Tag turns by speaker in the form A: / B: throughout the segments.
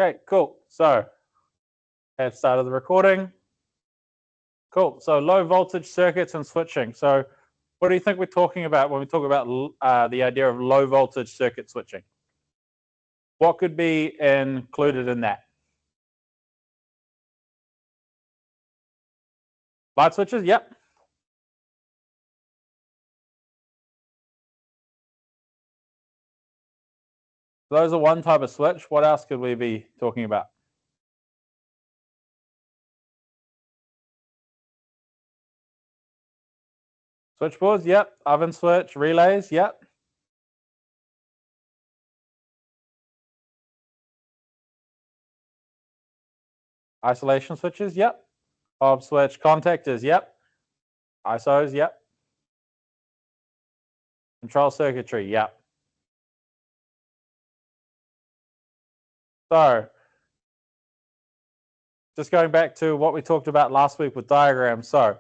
A: Okay, cool. So, have started the recording. Cool. So, low voltage circuits and switching. So, what do you think we're talking about when we talk about the idea of low voltage circuit switching? What could be included in that? Light switches? Yep. Those are one type of switch. What else could we be talking about? Switchboards? Yep. Oven switch, relays? Yep. Isolation switches? Yep. Fob switch contactors? Yep. ISOs? Yep. Control circuitry? Yep. So, just going back to what we talked about last week with diagrams. So,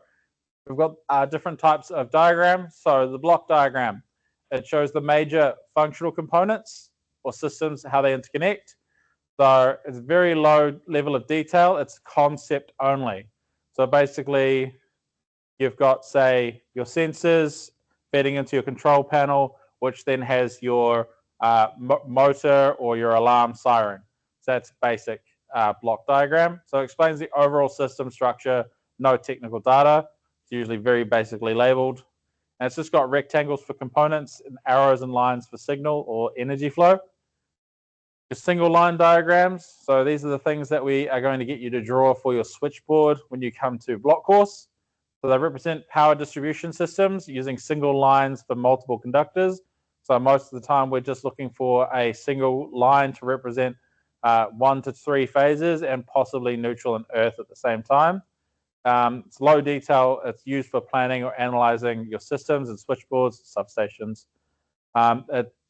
A: we've got different types of diagrams. So, the block diagram, it shows the major functional components or systems, how they interconnect. So, it's very low level of detail. It's concept only. So, basically, you've got, say, your sensors feeding into your control panel, which then has your motor or your alarm siren. So that's basic block diagram. So it explains the overall system structure, no technical data. It's usually very basically labeled. And it's just got rectangles for components and arrows and lines for signal or energy flow. Your single line diagrams. So these are the things that we are going to get you to draw for your switchboard when you come to block course. So they represent power distribution systems using single lines for multiple conductors. So most of the time we're just looking for a single line to represent 1 to 3 phases and possibly neutral and earth at the same time. It's low detail. It's used for planning or analyzing your systems and switchboards, substations.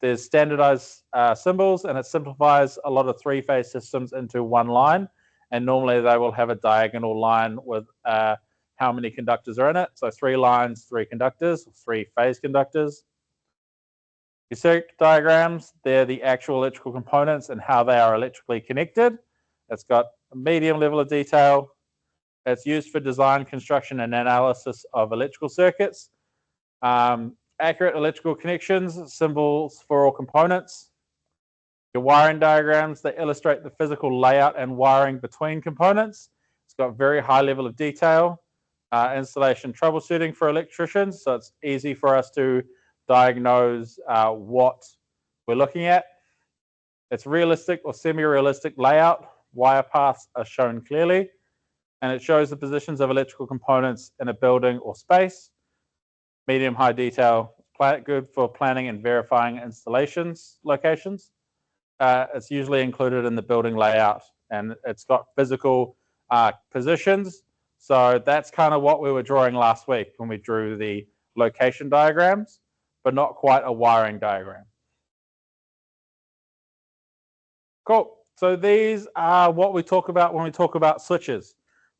A: There's standardized symbols, and it simplifies a lot of 3-phase systems into one line. And normally they will have a diagonal line with how many conductors are in it. So 3 lines, 3 conductors, 3-phase conductors. Your circuit diagrams, they're the actual electrical components and how they are electrically connected. It's got a medium level of detail. It's used for design, construction, and analysis of electrical circuits. Accurate electrical connections, symbols for all components. Your wiring diagrams, they illustrate the physical layout and wiring between components. It's got very high level of detail. Installation troubleshooting for electricians, so it's easy for us to diagnose what we're looking at. It's realistic or semi-realistic layout. Wire paths are shown clearly, and it shows the positions of electrical components in a building or space. Medium-high detail, good for planning and verifying installations locations. It's usually included in the building layout, and it's got physical positions. So that's kind of what we were drawing last week when we drew the location diagrams, but not quite a wiring diagram. Cool. So these are what we talk about when we talk about switches.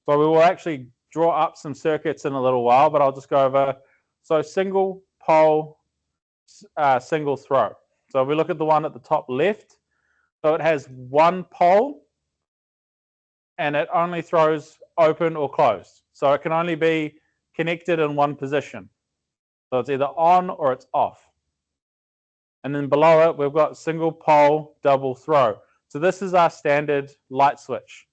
A: So we will actually draw up some circuits in a little while, but I'll just go over. So single pole, single throw. So if we look at the one at the top left, so it has one pole and it only throws open or closed. So it can only be connected in one position. So it's either on or it's off. And then below it, we've got single pole, double throw. So this is our standard light switch.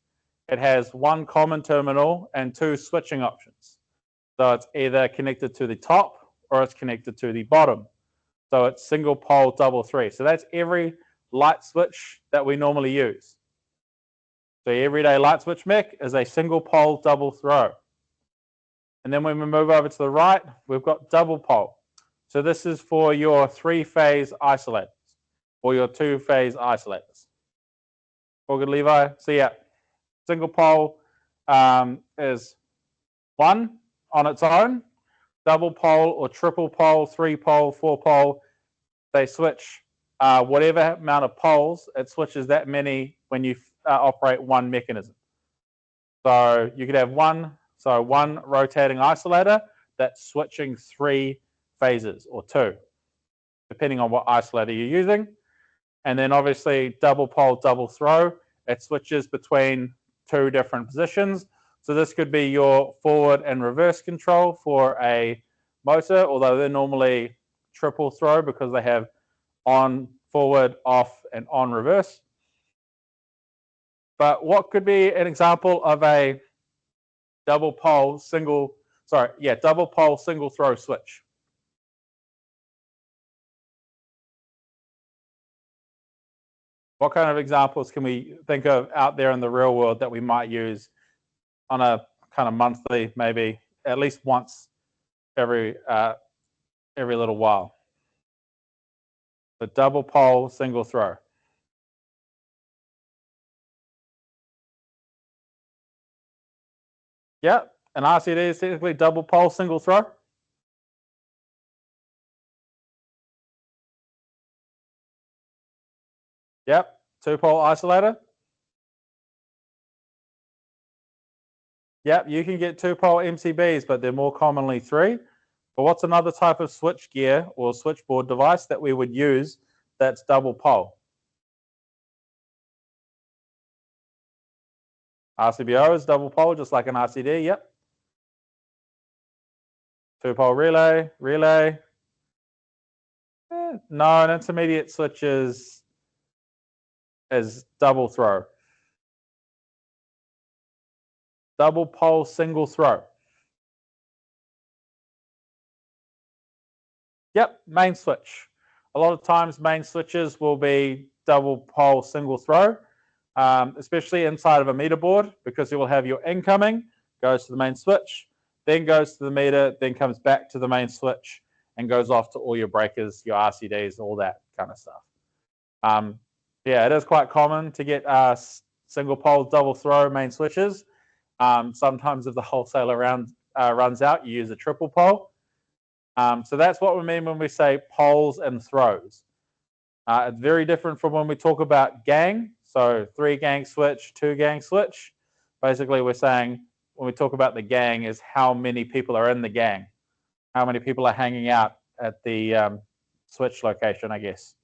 A: It has one common terminal and 2 switching options. So it's either connected to the top or it's connected to the bottom. So it's single pole, double throw. So that's every light switch that we normally use. So your everyday light switch mech is a single pole, double throw. And then when we move over to the right, we've got double pole. So this is for your 3-phase isolators or your 2-phase isolators. All good, Levi? So yeah, single pole is 1 on its own. Double pole or triple pole, 3-pole, 4-pole, they switch whatever amount of poles, it switches that many when you operate one mechanism. So you could have one rotating isolator that's switching 3 phases or 2, depending on what isolator you're using. And then obviously double pole, double throw, it switches between two different positions. So this could be your forward and reverse control for a motor, although they're normally triple throw because they have on forward, off, and on reverse. But what could be an example of a double pole single throw switch? What kind of examples can we think of out there in the real world that we might use on a kind of monthly, maybe at least once every little while? The double pole single throw. Yep, an RCD is technically double pole single throw. Yep, two pole isolator. Yep, you can get two pole MCBs, but they're more commonly three. But what's another type of switch gear or switchboard device that we would use that's double pole? RCBO is double pole, just like an RCD, yep. Two pole relay. No, an intermediate switch is double throw. Double pole single throw. Yep, main switch. A lot of times main switches will be double pole single throw, especially inside of a meter board, because you will have your incoming, goes to the main switch, then goes to the meter, then comes back to the main switch and goes off to all your breakers, your RCDs, all that kind of stuff. Yeah, it is quite common to get single pole double throw main switches. Sometimes if the wholesaler runs out, you use a triple pole. So that's what we mean when we say poles and throws. It's very different from when we talk about gang. So 3-gang switch, 2-gang switch. Basically, we're saying when we talk about the gang is how many people are in the gang, how many people are hanging out at the switch location, I guess.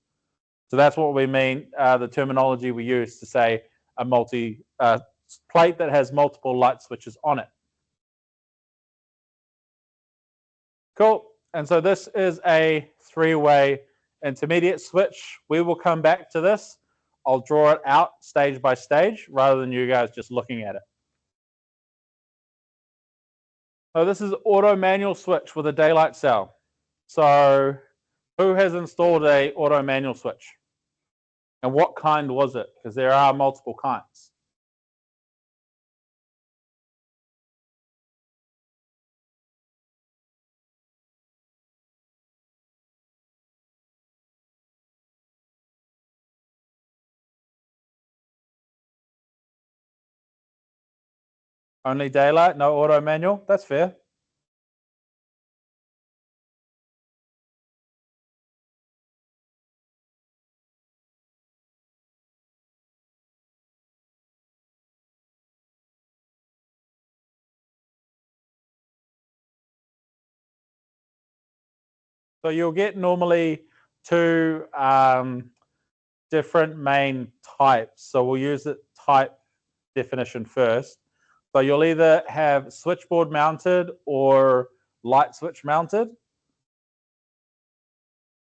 A: So that's what we mean, the terminology we use to say a plate that has multiple light switches on it. Cool. And so this is a 3-way intermediate switch. We will come back to this. I'll draw it out stage by stage rather than you guys just looking at it. So this is auto manual switch with a daylight cell. So who has installed a auto manual switch? And what kind was it? Because there are multiple kinds. Only daylight, no auto manual? That's fair. So you'll get normally two different main types. So we'll use the type definition first. So you'll either have switchboard mounted or light switch mounted.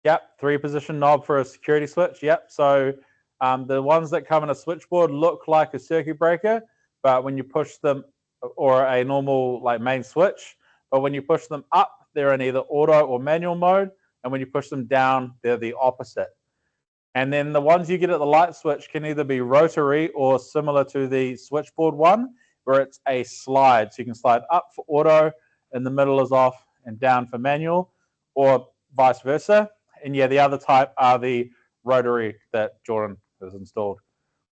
A: Yep, 3-position knob for a security switch. Yep, so the ones that come in a switchboard look like a circuit breaker, but when you push them, or a normal like main switch, but when you push them up, they're in either auto or manual mode, and when you push them down, they're the opposite. And then the ones you get at the light switch can either be rotary or similar to the switchboard one, where it's a slide. So you can slide up for auto, in the middle is off, and down for manual, or vice versa. And yeah, the other type are the rotary that Jordan has installed.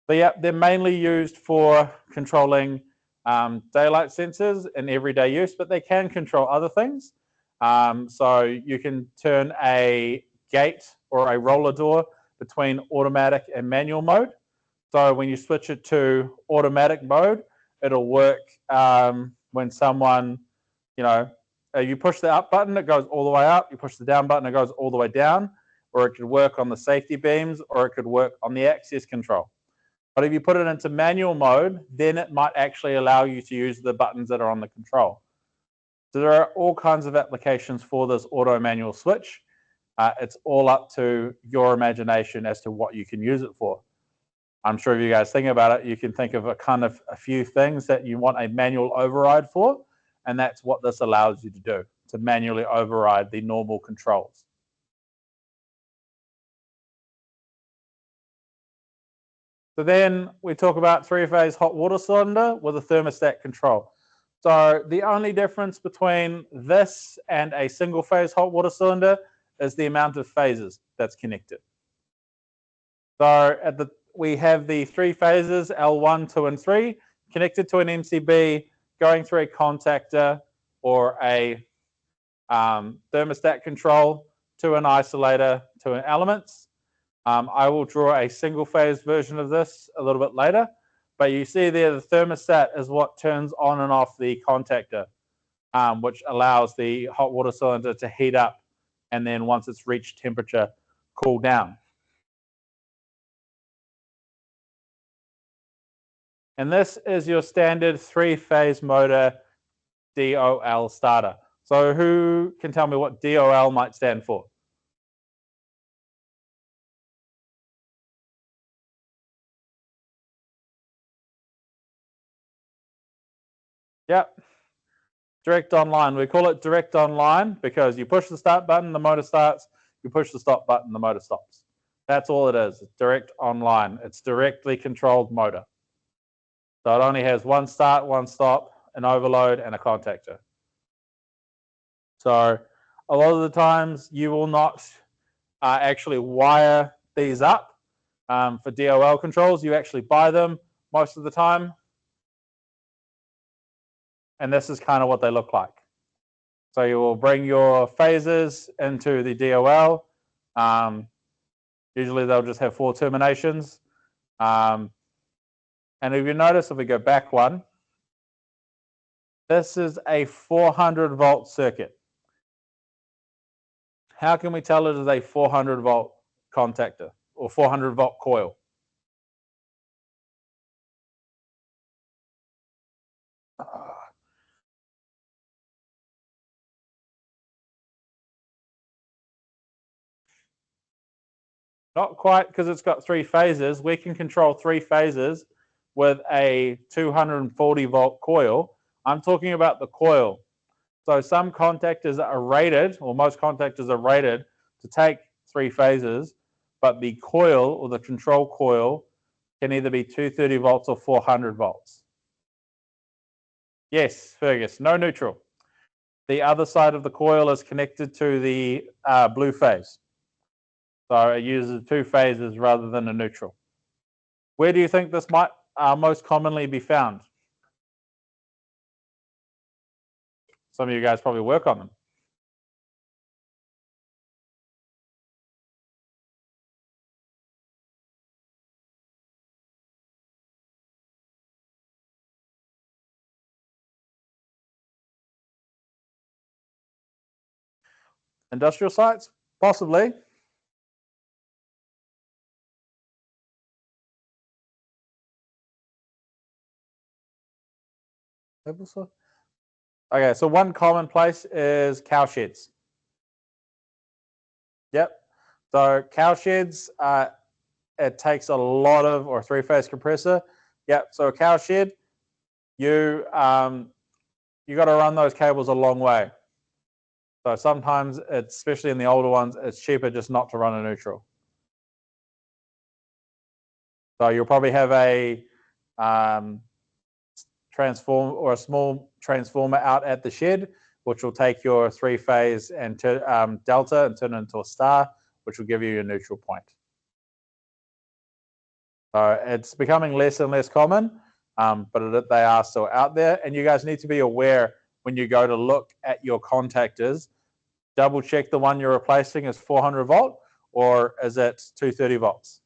A: But yeah, they're mainly used for controlling daylight sensors in everyday use, but they can control other things. So you can turn a gate or a roller door between automatic and manual mode. So when you switch it to automatic mode, it'll work when someone, you push the up button, it goes all the way up. You push the down button, it goes all the way down. Or it could work on the safety beams, or it could work on the access control. But if you put it into manual mode, then it might actually allow you to use the buttons that are on the control. So there are all kinds of applications for this auto manual switch. It's all up to your imagination as to what you can use it for. I'm sure if you guys think about it, you can think of a few things that you want a manual override for, and that's what this allows you to do, to manually override the normal controls. So then we talk about three-phase hot water cylinder with a thermostat control. So the only difference between this and a single-phase hot water cylinder is the amount of phases that's connected. So we have the three phases, L1, 2, and 3, connected to an MCB, going through a contactor or a thermostat control to an isolator to an elements. I will draw a single phase version of this a little bit later, but you see there the thermostat is what turns on and off the contactor, which allows the hot water cylinder to heat up and then once it's reached temperature, cool down. And this is your standard three-phase motor DOL starter. So who can tell me what DOL might stand for? Yep, direct online. We call it direct online because you push the start button, the motor starts. You push the stop button, the motor stops. That's all it is. It's direct online. It's directly controlled motor. So it only has one start, one stop, an overload, and a contactor. So a lot of the times you will not actually wire these up for DOL controls. You actually buy them most of the time. And this is kind of what they look like. So you will bring your phases into the DOL. Usually they'll just have 4 terminations. And if you notice, if we go back one, this is a 400 volt circuit. How can we tell it is a 400 volt contactor or 400 volt coil? Not quite, because it's got 3 phases. We can control 3 phases with a 240 volt coil. I'm talking about the coil. So some contactors are rated, or most contactors are rated to take 3 phases, but the coil or the control coil can either be 230 volts or 400 volts. Yes, Fergus, no neutral. The other side of the coil is connected to the blue phase. So it uses 2 phases rather than a neutral. Where do you think this might most commonly be found? Some of you guys probably work on them. Industrial sites? Possibly. Okay, so one common place is cow sheds. Yep. So cow sheds, it takes a lot of, or 3-phase compressor. Yep. So a cow shed, you got to run those cables a long way. So sometimes, especially in the older ones, it's cheaper just not to run a neutral. So you'll probably have a transform or a small transformer out at the shed, which will take your 3-phase and delta and turn it into a star, which will give you your neutral point. So it's becoming less and less common, but they are still out there. And you guys need to be aware when you go to look at your contactors, double check the one you're replacing is 400 volt or is it 230 volts.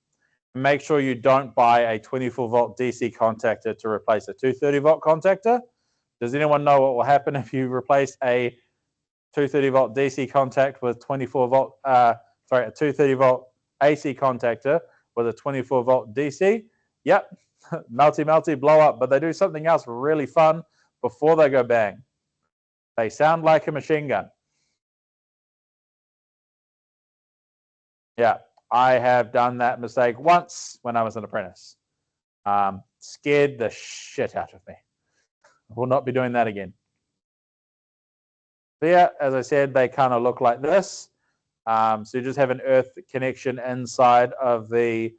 A: Make sure you don't buy a 24 volt DC contactor to replace a 230 volt contactor. Does anyone know what will happen if you replace a 230 volt DC contact with 24 volt, a 230 volt AC contactor with a 24 volt DC? Yep, melty, blow up, but they do something else really fun before they go bang. They sound like a machine gun. Yeah, I have done that mistake once when I was an apprentice. Scared the shit out of me. I will not be doing that again. But yeah, as I said, they kind of look like this. So you just have an earth connection inside of the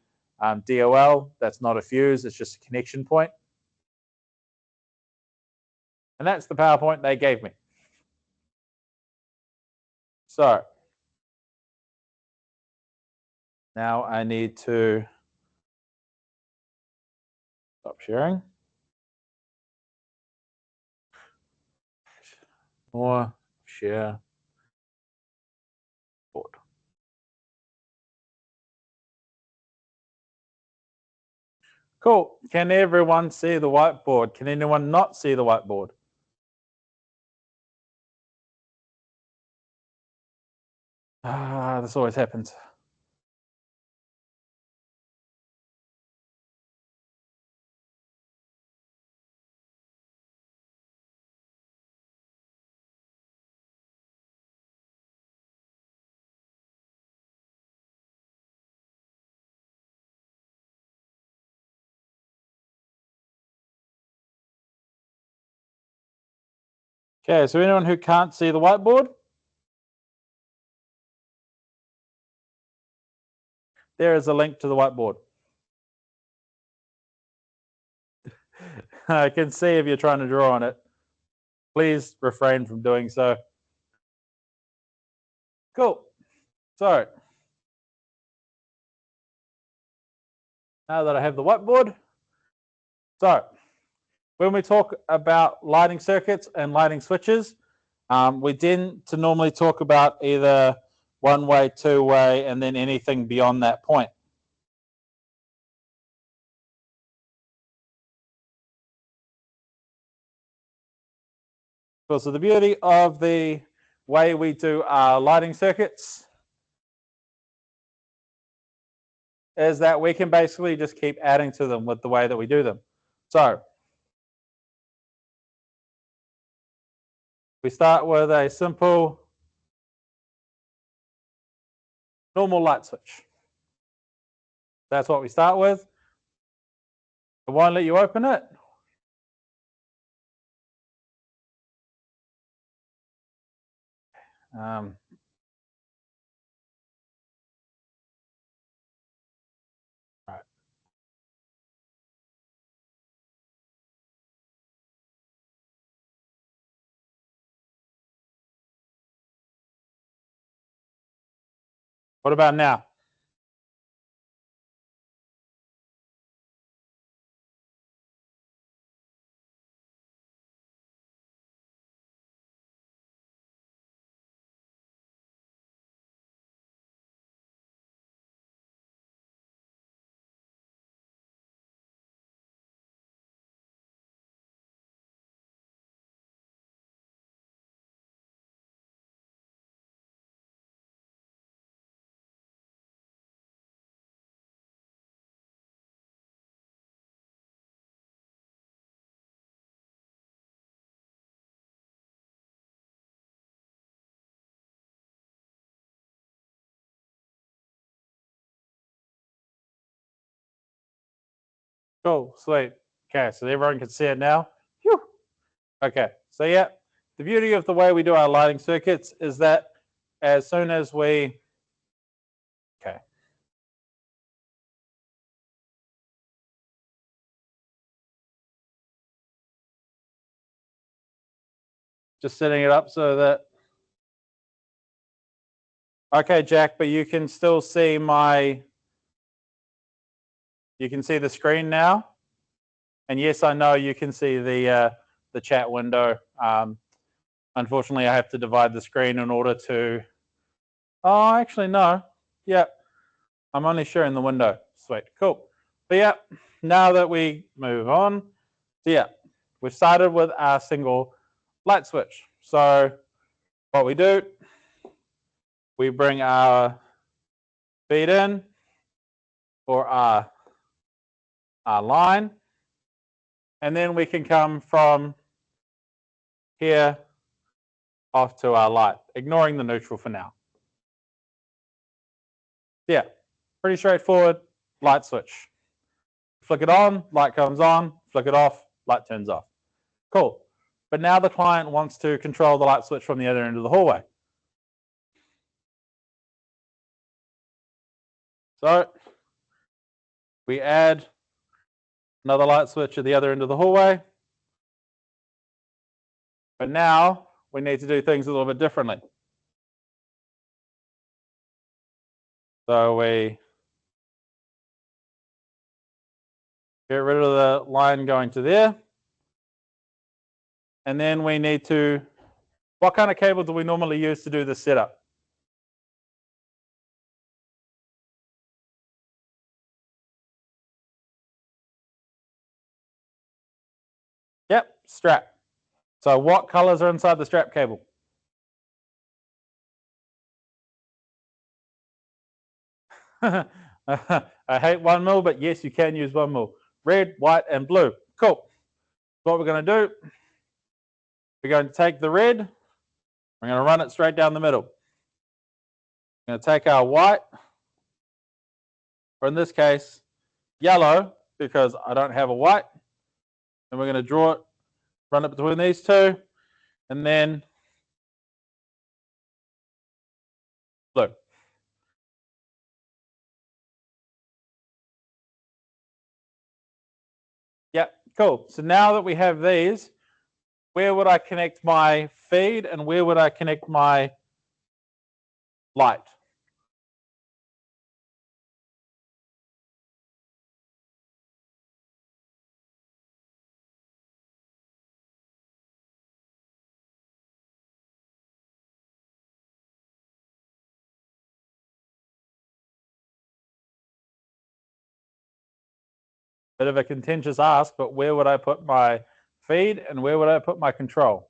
A: DOL. That's not a fuse, it's just a connection point. And that's the PowerPoint they gave me. So now I need to stop sharing. More share board. Cool. Can everyone see the whiteboard? Can anyone not see the whiteboard? This always happens. Okay, so anyone who can't see the whiteboard? There is a link to the whiteboard. I can see if you're trying to draw on it. Please refrain from doing so. Cool. So now that I have the whiteboard, so when we talk about lighting circuits and lighting switches, we tend to normally talk about either one-way, two-way, and then anything beyond that point. So the beauty of the way we do our lighting circuits is that we can basically just keep adding to them with the way that we do them. So we start with a simple normal light switch. That's what we start with. It won't let you open it. Right. What about now? Cool, sweet. Okay, so everyone can see it now. Whew. Okay, so yeah, the beauty of the way we do our lighting circuits is that as soon as we, okay, just setting it up so that, okay, Jack, but you can still see you can see the screen now. And yes, I know you can see the chat window. Unfortunately, I have to divide the screen in order to, oh, actually, no. Yeah, I'm only sharing the window. Sweet, cool. But yeah, now that we move on, so yeah, we've started with our single light switch. So what we do, we bring our feed in or our our line, and then we can come from here off to our light, ignoring the neutral for now. Yeah, pretty straightforward light switch. Flick it on, light comes on, flick it off, light turns off. Cool. But now the client wants to control the light switch from the other end of the hallway. So we add another light switch at the other end of the hallway. But now we need to do things a little bit differently. So we get rid of the line going to there. And then we need to, what kind of cable do we normally use to do this setup? Yep, strap. So what colors are inside the strap cable? I hate 1 mil, but yes, you can use 1 mil. Red, white, and blue. Cool. What we're going to do, we're going to take the red, we're going to run it straight down the middle. We're going to take our white, or in this case, yellow, because I don't have a white, and we're going to draw it, run it between these two, and then blue. Yeah, cool. So now that we have these, where would I connect my feed and where would I connect my light? Bit of a contentious ask, but where would I put my feed and where would I put my control?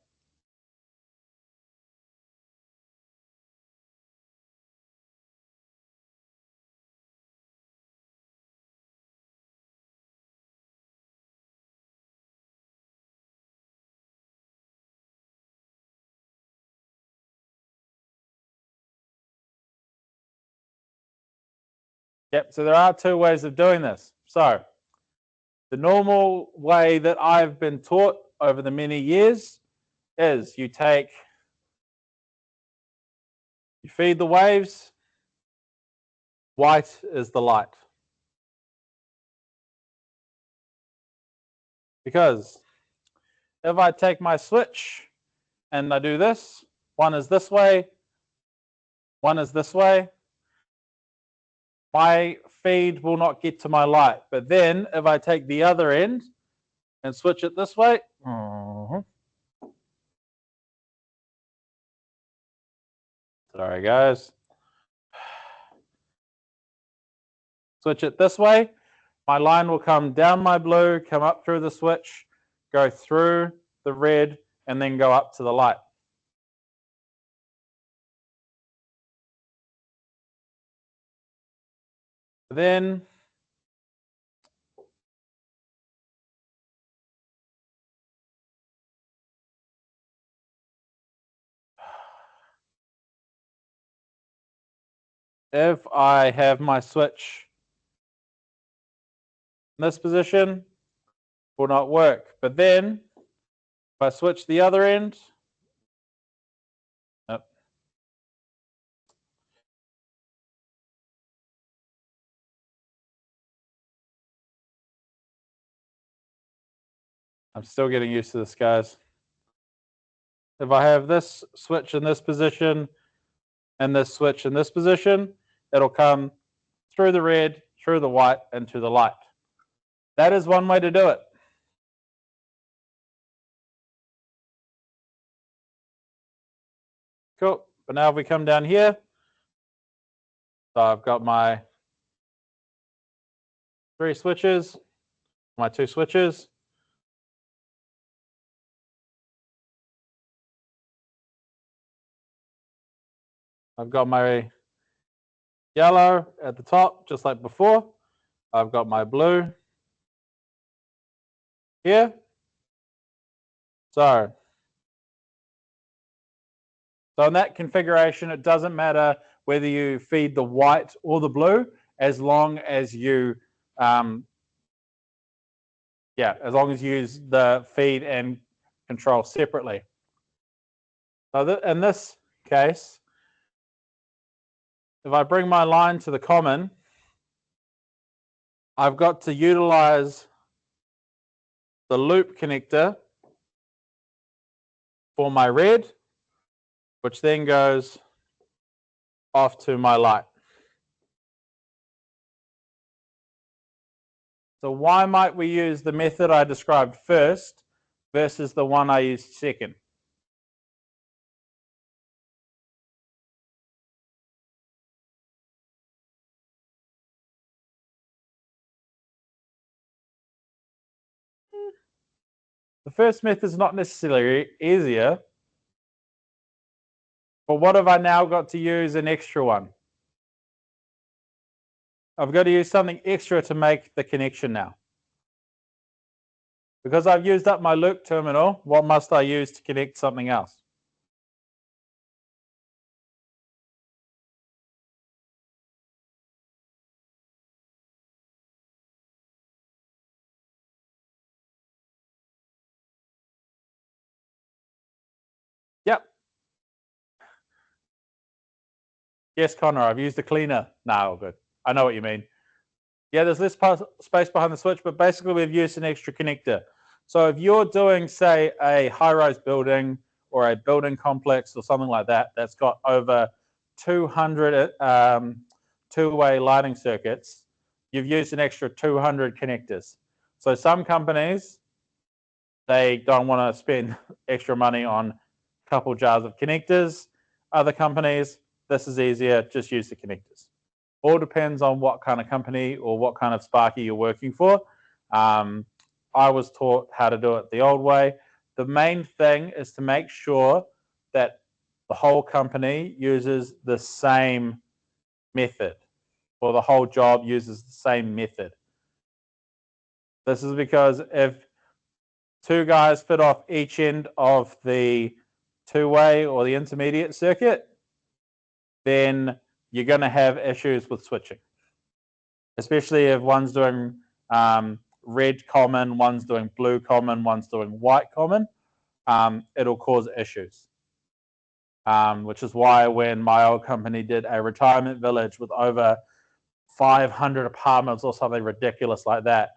A: Yep, so there are two ways of doing this. So the normal way that I've been taught over the many years is you feed the waves, white is the light. Because if I take my switch and I do this, one is this way, one is this way, my feed will not get to my light. But then if I take the other end and switch it this way, sorry guys, switch it this way, my line will come down my blue, come up through the switch, go through the red, and then go up to the light. Then if I have my switch in this position, it will not work. But then if I switch the other end, I'm still getting used to this, guys. If I have this switch in this position and this switch in this position, it'll come through the red, through the white, and to the light. That is one way to do it. Cool. But now if we come down here, so I've got my 3 switches, my 2 switches. I've got my yellow at the top, just like before. I've got my blue here. So in that configuration, it doesn't matter whether you feed the white or the blue, as long as you as long as you use the feed and control separately. So in this case, if I bring my line to the common, I've got to utilize the loop connector for my red, which then goes off to my light. So why might we use the method I described first versus the one I used second? The first method is not necessarily easier, but what have I now got to use an extra one? I've got to use something extra to make the connection now. Because I've used up my loop terminal, what must I use to connect something else? Yep. Yes, Connor, I've used a cleaner. No, good. I know what you mean. Yeah, there's less space behind the switch, but basically we've used an extra connector. So if you're doing, say, a high-rise building or a building complex or something like that, that's got over 200 two-way lighting circuits, you've used an extra 200 connectors. So some companies, they don't want to spend extra money on a couple jars of connectors. Other companies, this is easier, just use the connectors. All depends on what kind of company or what kind of Sparky you're working for. I was taught how to do it the old way. The main thing is to make sure that the whole company uses the same method, or the whole job uses the same method. This is because if two guys fit off each end of the two-way or the intermediate circuit, then you're going to have issues with switching, especially if one's doing red common, one's doing blue common, one's doing white common. It'll cause issues, which is why when my old company did a retirement village with over 500 apartments or something ridiculous like that,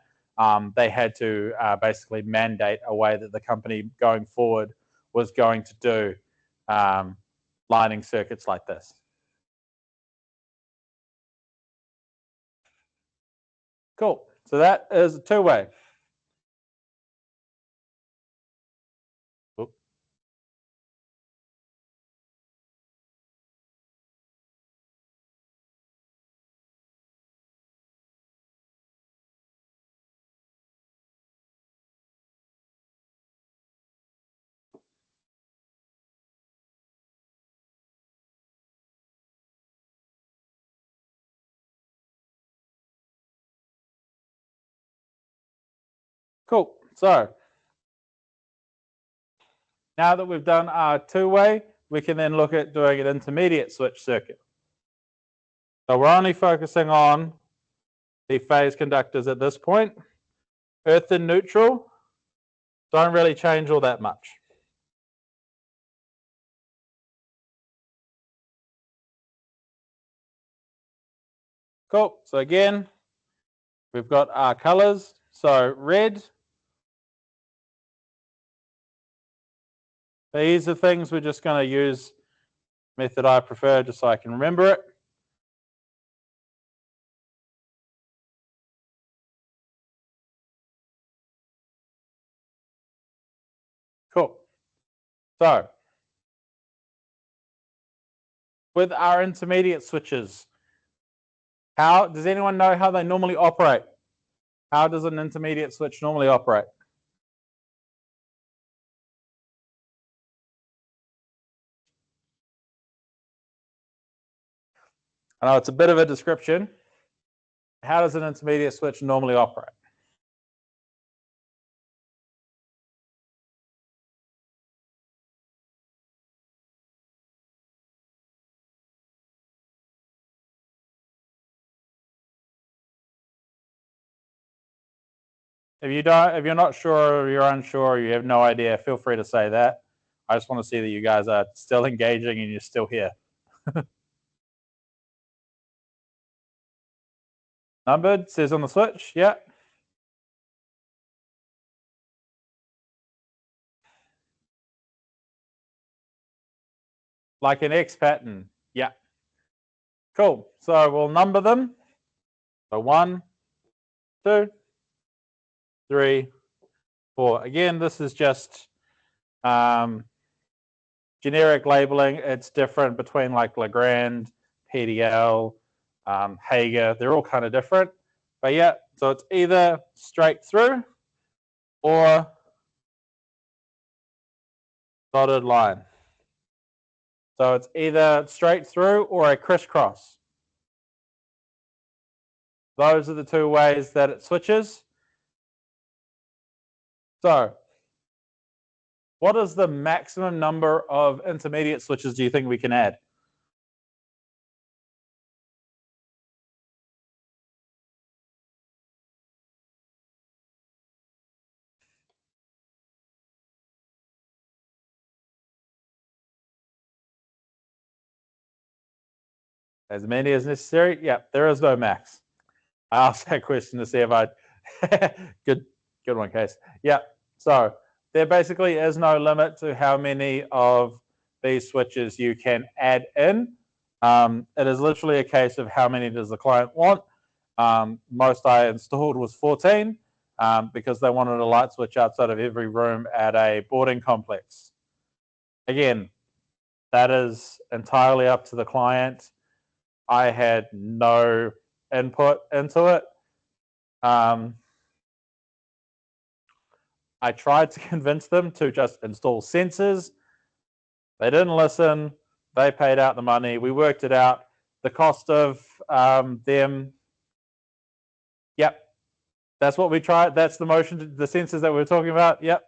A: they had to basically mandate a way that the company going forward was going to do lighting circuits like this. Cool. So that is a two-way. Cool. So now that we've done our two-way, we can then look at doing an intermediate switch circuit. So we're only focusing on the phase conductors at this point. Earth and neutral don't really change all that much. Cool. So again, we've got our colors. So red. These are things we're just going to use method I prefer just so I can remember it. Cool. So with our intermediate switches, how does anyone know how they normally operate? How does an intermediate switch normally operate? I know it's a bit of a description. How does an intermediate switch normally operate? If you're not sure, or you're unsure, or you have no idea, feel free to say that. I just want to see that you guys are still engaging and you're still here. Numbered says on the switch, yeah. Like an X pattern, yeah. Cool. So we'll number them. So 1, 2, 3, 4. Again, this is just generic labeling. It's different between like Legrand, PDL, Hager. They're all kind of different. But yeah, so it's either straight through or dotted line. So it's either straight through or a crisscross. Those are the two ways that it switches. So what is the maximum number of intermediate switches do you think we can add? As many as necessary? Yeah, there is no max. I asked that question to see if I good one, Case. Yeah. So there basically is no limit to how many of these switches you can add in. It is literally a case of how many does the client want. Most I installed was 14 because they wanted a light switch outside of every room at a boarding complex. Again, that is entirely up to the client. I had no input into it. I tried to convince them to just install sensors. They didn't listen. They paid out the money. We worked it out. The cost of them, yep, that's what we tried. That's the motion, the sensors that we were talking about. Yep,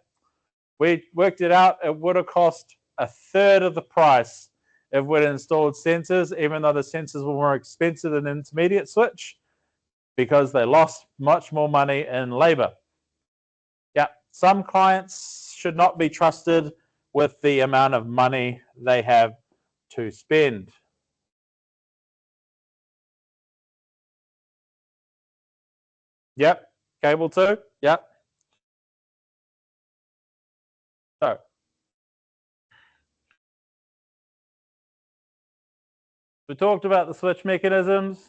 A: we worked it out. It would have cost a third of the price if we'd installed sensors, even though the sensors were more expensive than an intermediate switch, because they lost much more money in labor. Yeah, some clients should not be trusted with the amount of money they have to spend. Yep, cable 2. Yep. So we talked about the switch mechanisms.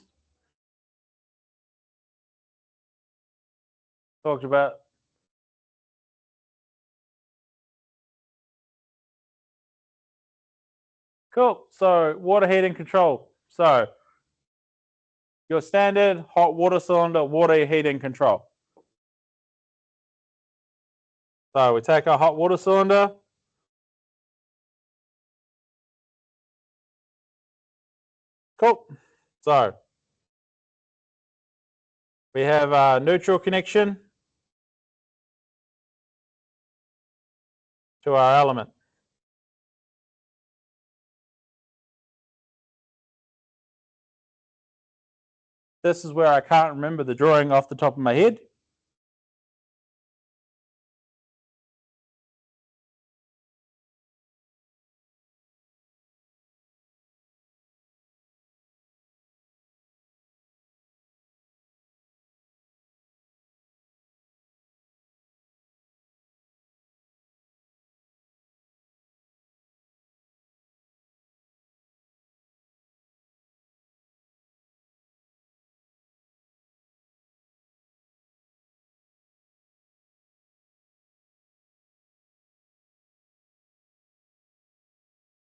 A: Talked about cool. So water heating control. So your standard hot water cylinder, water heating control. So we take our hot water cylinder. Cool. So we have a neutral connection to our element. This is where I can't remember the drawing off the top of my head.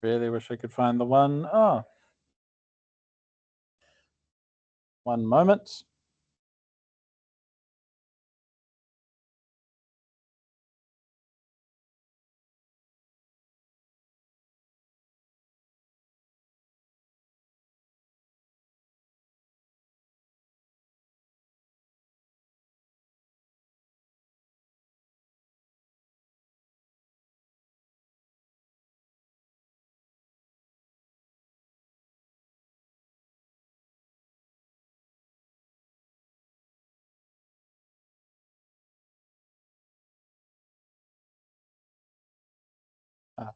A: Really wish I could find the one. Oh, one moment.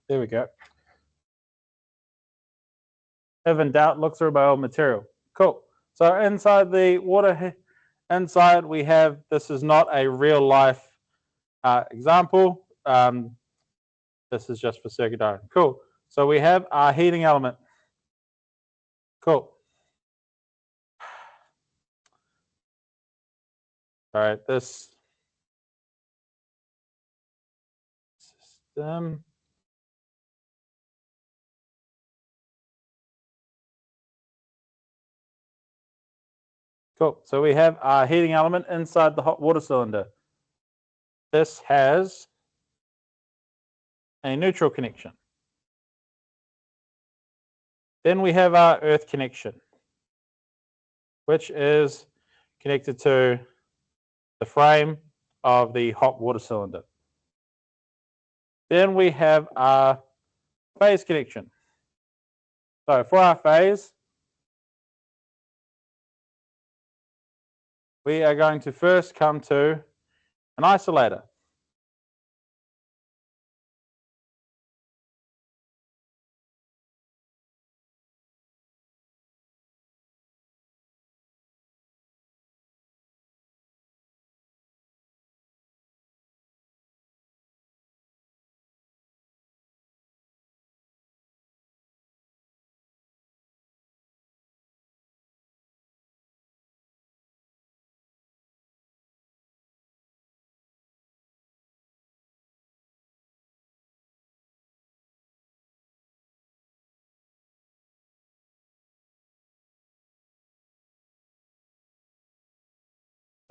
A: There we go. If in doubt, look through my old material. Cool. So inside the water, inside we have, this is not a real life example. This is just for circuit diagram. Cool. So we have our heating element. Cool. All right, this system. Cool. So we have our heating element inside the hot water cylinder. This has a neutral connection. Then we have our earth connection, which is connected to the frame of the hot water cylinder. Then we have our phase connection. So for our phase, we are going to first come to an isolator.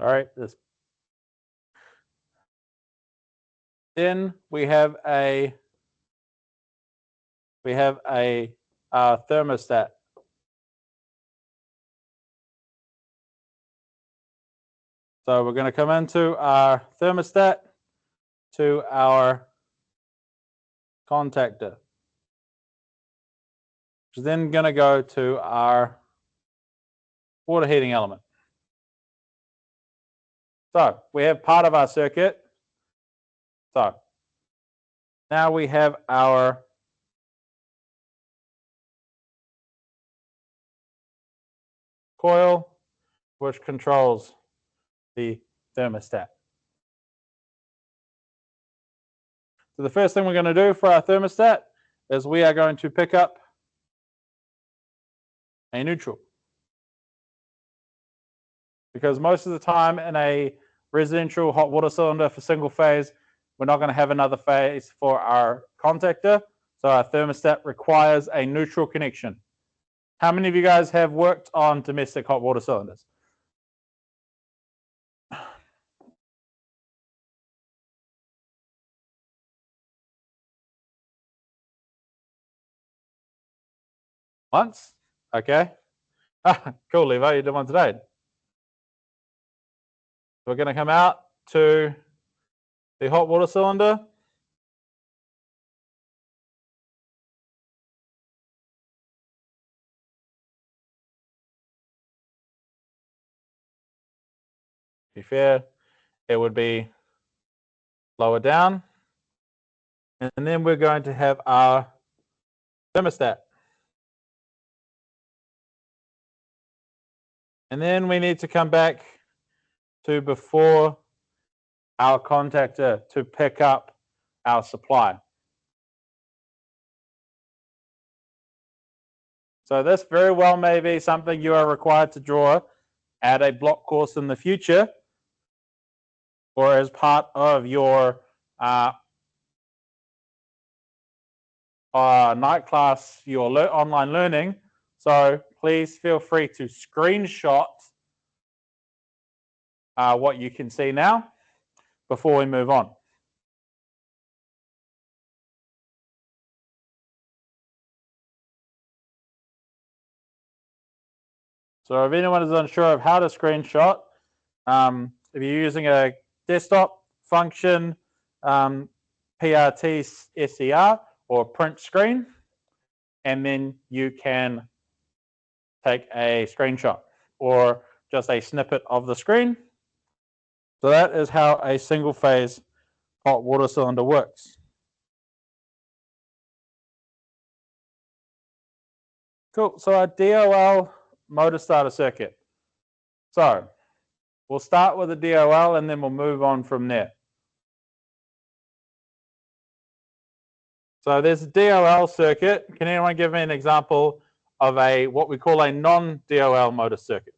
A: All right, then we have a thermostat. So we're going to come into our thermostat to our contactor, which is then going to go to our water heating element. So we have part of our circuit. So now we have our coil, which controls the thermostat. So the first thing we're going to do for our thermostat is we are going to pick up a neutral. Because most of the time in a residential hot water cylinder for single phase, we're not going to have another phase for our contactor. So our thermostat requires a neutral connection. How many of you guys have worked on domestic hot water cylinders? Once? Okay. Cool, Levo, you did one today. We're going to come out to the hot water cylinder. To be fair, it would be lower down. And then we're going to have our thermostat. And then we need to come back to before our contactor to pick up our supply. So this very well may be something you are required to draw at a block course in the future, or as part of your night class, your online learning. So please feel free to screenshot what you can see now before we move on. So if anyone is unsure of how to screenshot, if you're using a desktop function, PRT SCR or print screen, and then you can take a screenshot or just a snippet of the screen. So that is how a single phase hot water cylinder works. Cool. So our DOL motor starter circuit. So we'll start with the DOL and then we'll move on from there. So there's a DOL circuit. Can anyone give me an example of a what we call a non-DOL motor circuit?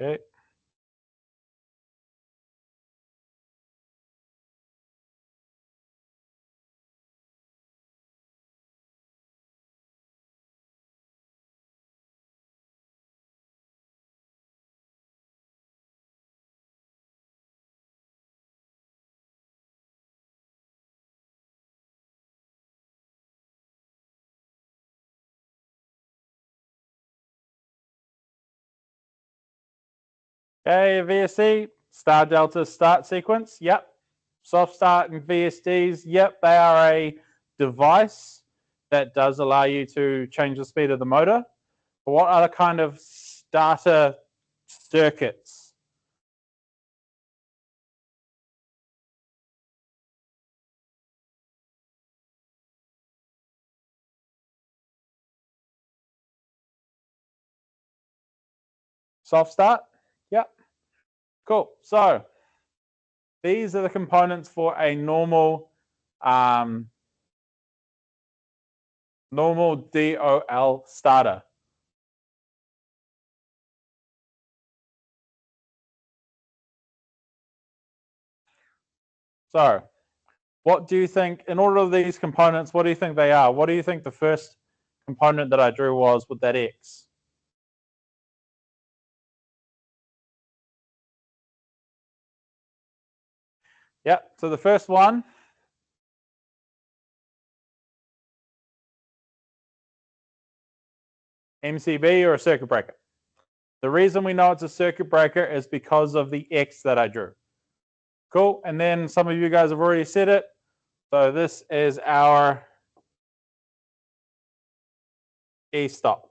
A: Okay. Okay, VSD, star delta start sequence. Yep. Soft start and VSDs. Yep, they are a device that does allow you to change the speed of the motor. But what other kind of starter circuits? Soft start? Yep. Cool. So these are the components for a normal DOL starter. So what do you think, in order of these components, what do you think they are? What do you think the first component that I drew was with that X? Yep, so the first one, MCB or a circuit breaker. The reason we know it's a circuit breaker is because of the X that I drew. Cool, and then some of you guys have already said it. So this is our E-stop.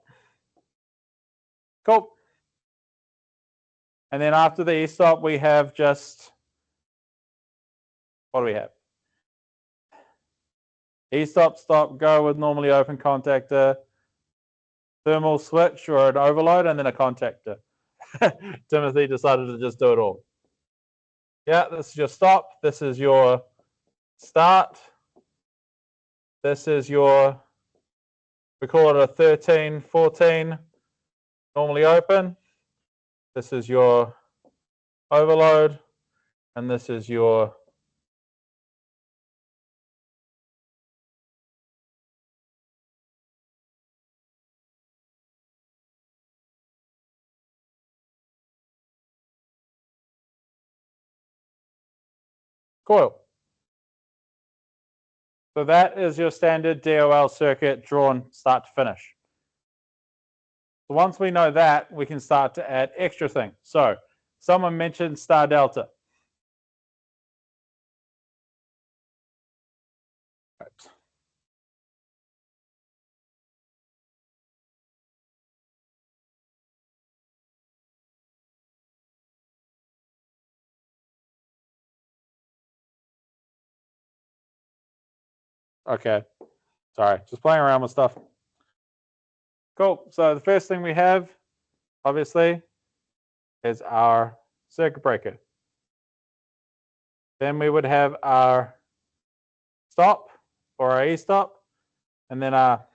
A: Cool. And then after the E-stop, we have just, what do we have? E-stop, stop, go with normally open contactor, thermal switch or an overload, and then a contactor. Timothy decided to just do it all. Yeah, this is your stop. This is your start. This is your, we call it a 13, 14, normally open. This is your overload, and this is your coil. So that is your standard DOL circuit drawn start to finish. So once we know that, we can start to add extra things. So someone mentioned star delta. Right. Okay, sorry, just playing around with stuff. Cool, so the first thing we have, obviously, is our circuit breaker. Then we would have our stop or our E-stop, and then our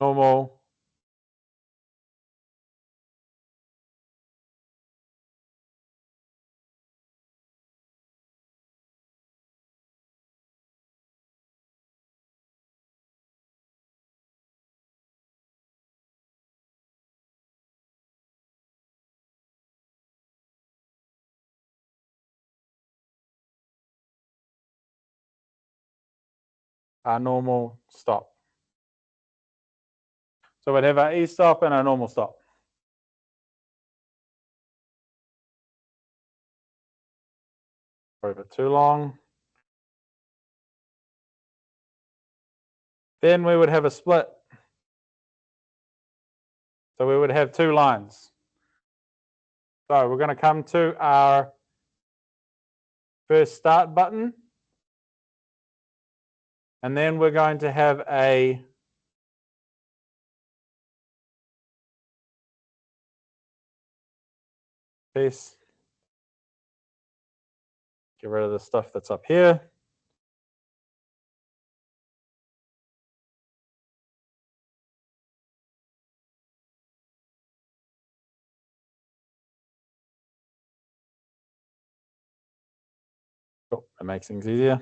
A: normal stop. So we'd have our E-stop and our normal stop. Over too long. Then we would have a split. So we would have two lines. So we're going to come to our first start button. And then we're going to have a piece. Get rid of the stuff that's up here. Cool. That makes things easier.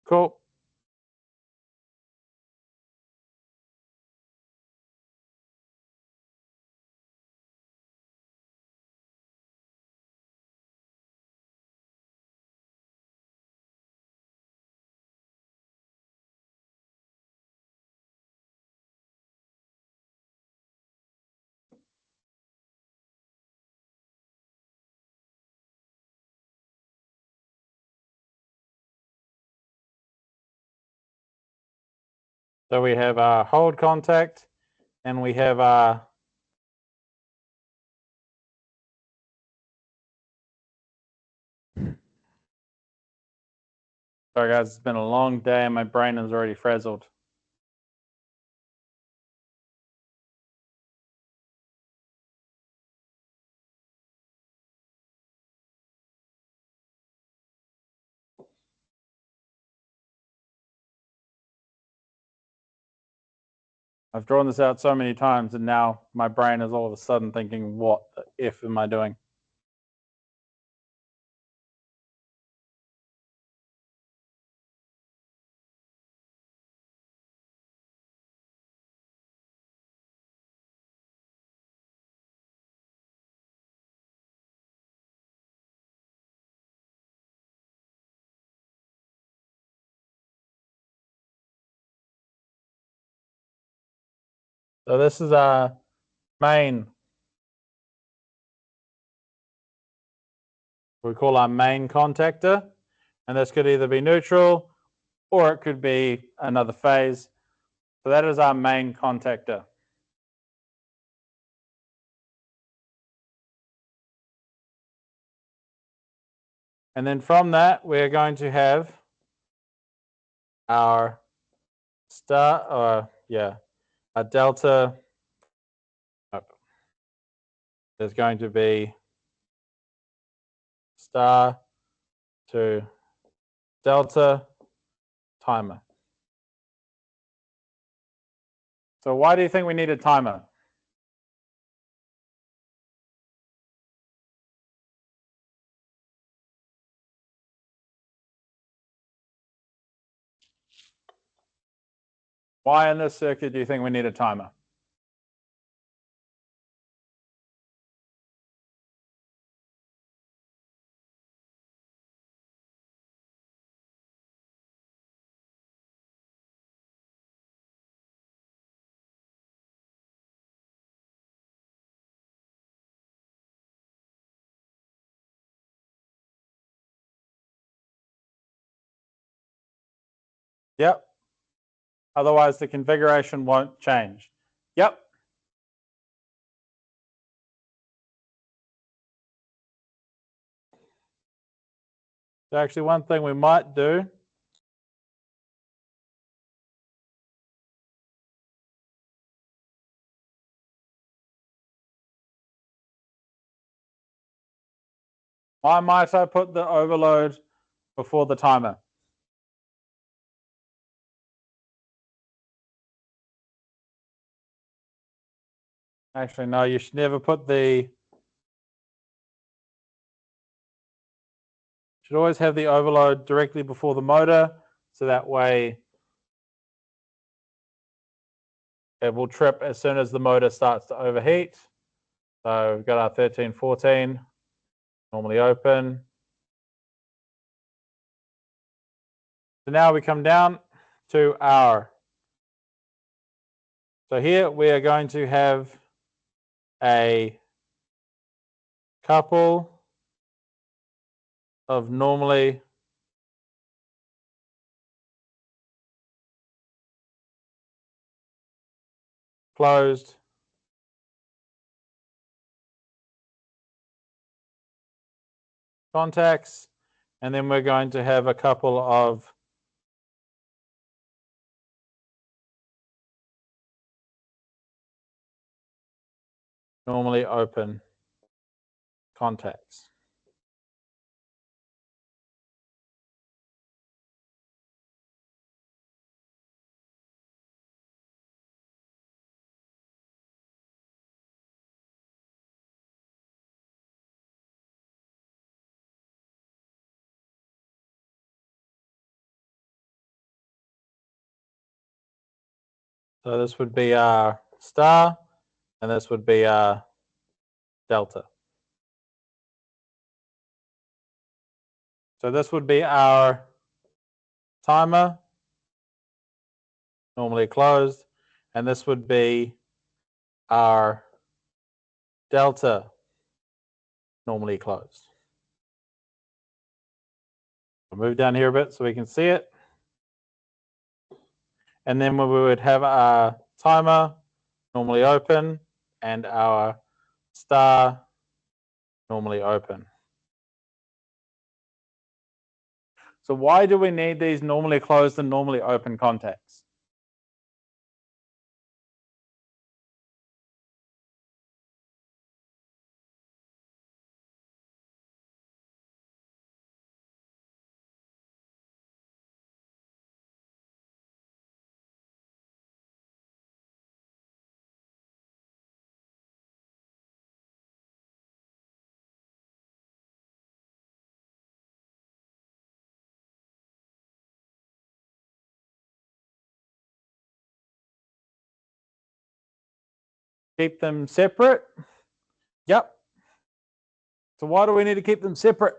A: Cool. So we have our hold contact and we have our sorry guys, it's been a long day and my brain is already frazzled. I've drawn this out so many times and now my brain is all of a sudden thinking, what the F am I doing? So this is our main, we call our main contactor, and this could either be neutral or it could be another phase. So that is our main contactor. And then from that, we're going to have our a delta. There's going to be star to delta timer. So why do you think we need a timer? Why in this circuit do you think we need a timer? Yep. Otherwise, the configuration won't change. Yep. So actually, one thing we might do why might I put the overload before the timer? Actually, no, you should never put the, should always have the overload directly before the motor, so that way it will trip as soon as the motor starts to overheat. So we've got our 1314, normally open. So now we come down to our, so here we are going to have a couple of normally closed contacts, and then we're going to have a couple of normally open contacts. So this would be our star, and this would be our delta. So this would be our timer, normally closed, and this would be our delta, normally closed. I'll move down here a bit so we can see it. And then we would have our timer, normally open, and our star, normally open. So why do we need these normally closed and normally open contacts? Keep them separate? Yep. So why do we need to keep them separate?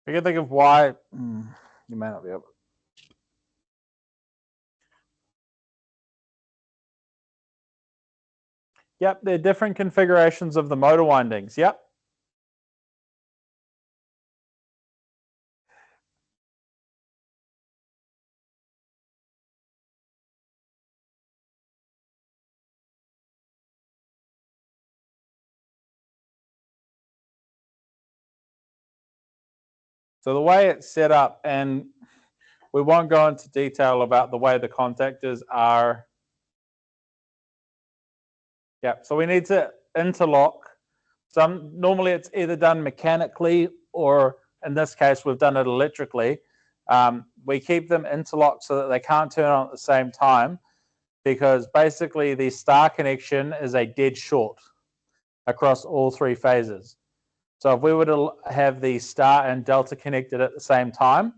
A: You can think of why. You may not be able. Yep, they're different configurations of the motor windings. Yep. So the way it's set up, and we won't go into detail about the way the contactors are. Yeah, so we need to interlock. Normally it's either done mechanically, or in this case, we've done it electrically. We keep them interlocked so that they can't turn on at the same time, because basically the star connection is a dead short across all three phases. So if we were to have the star and delta connected at the same time,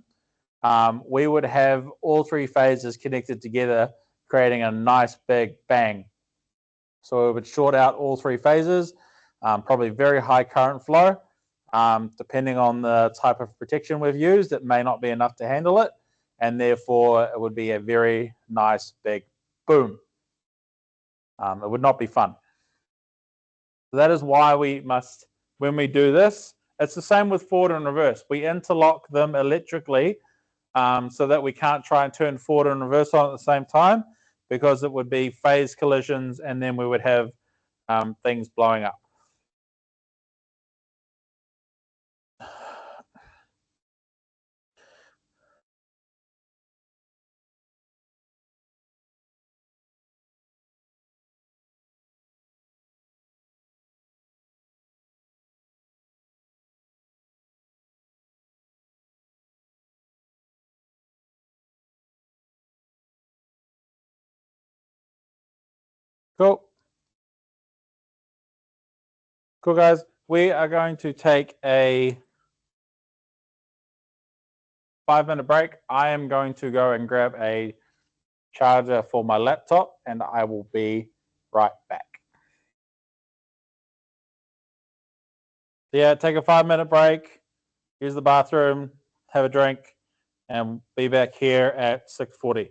A: we would have all three phases connected together, creating a nice big bang. So it would short out all three phases, probably very high current flow. Depending on the type of protection we've used, it may not be enough to handle it, and therefore it would be a very nice big boom. It would not be fun. So that is why we must, when we do this, it's the same with forward and reverse. We interlock them electrically so that we can't try and turn forward and reverse on at the same time, because it would be phase collisions, and then we would have things blowing up. Cool. Cool, guys. We are going to take a 5-minute break. I am going to go and grab a charger for my laptop, and I will be right back. Yeah, take a 5-minute break, use the bathroom, have a drink, and be back here at 6:40.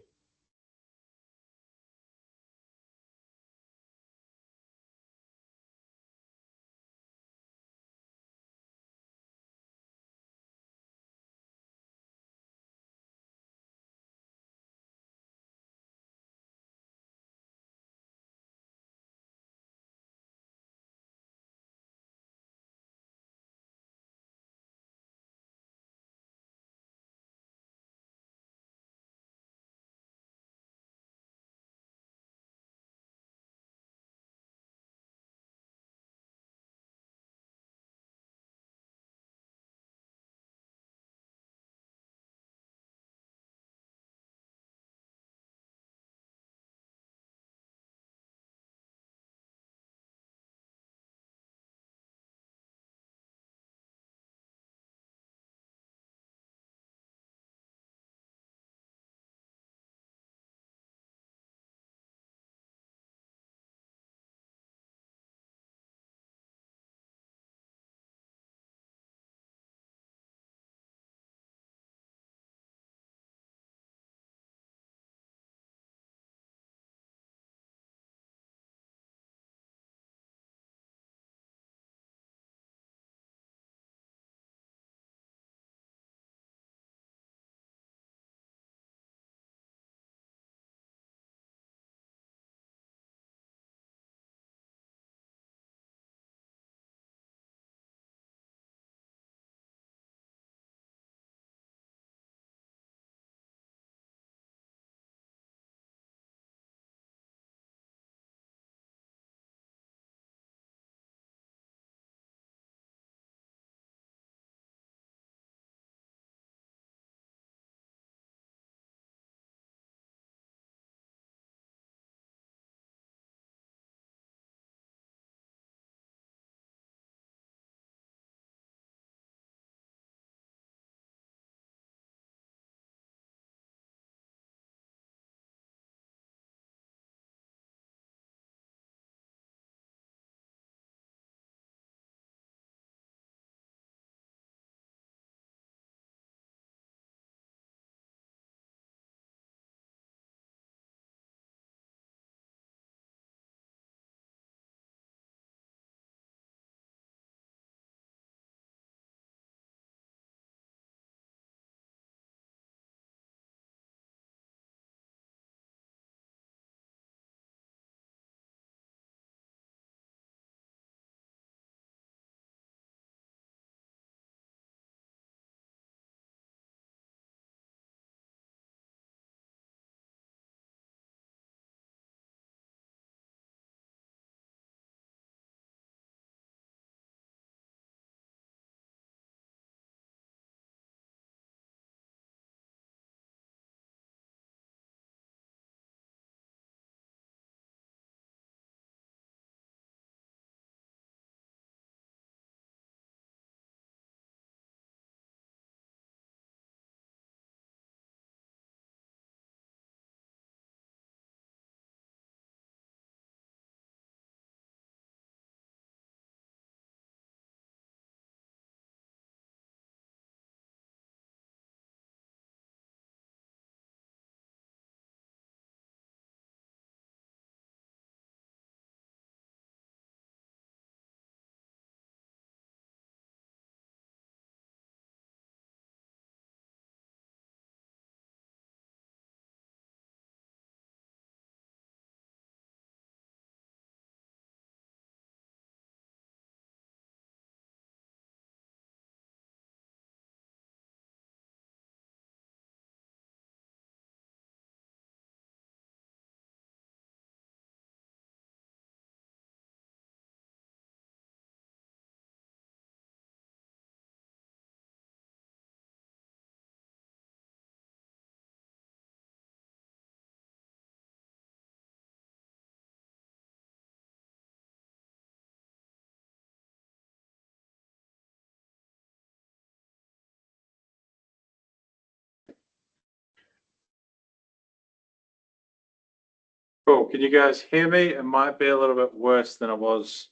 A: Cool. Can you guys hear me? It might be a little bit worse than it was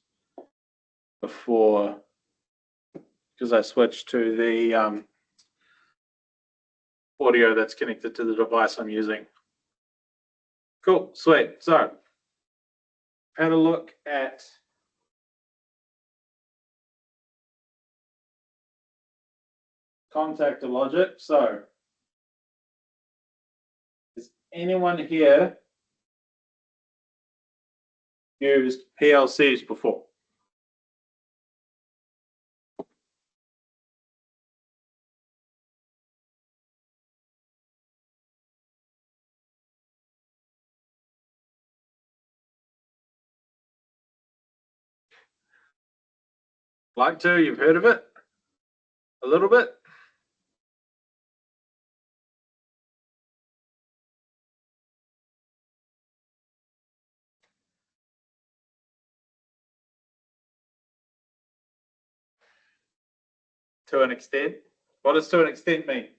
A: before because I switched to the audio that's connected to the device I'm using. Cool, sweet. So, had a look at contactor logic. So, has anyone here used PLCs before? Like to? You've heard of it? A little bit? To an extent. What does to an extent mean?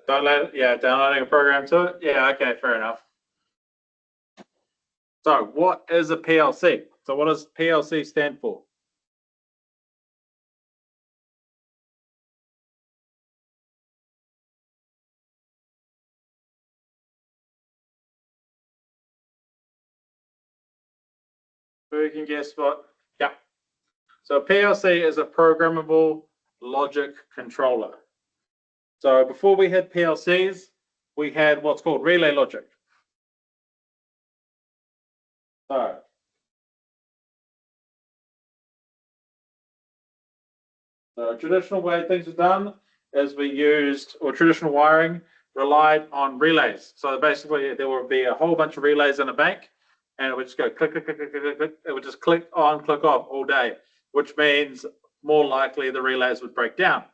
A: Downloading a program to it. Yeah, okay, fair enough. So, what is a PLC? So, what does PLC stand for? Who can guess what? Yeah. So, PLC is a programmable logic controller. So, before we had PLCs, we had what's called relay logic. So, the traditional way things are done is we used, or traditional wiring relied on relays. So basically, there would be a whole bunch of relays in a bank, and it would just go click, click, click, click, click, click. It would just click on, click off all day, which means more likely the relays would break down.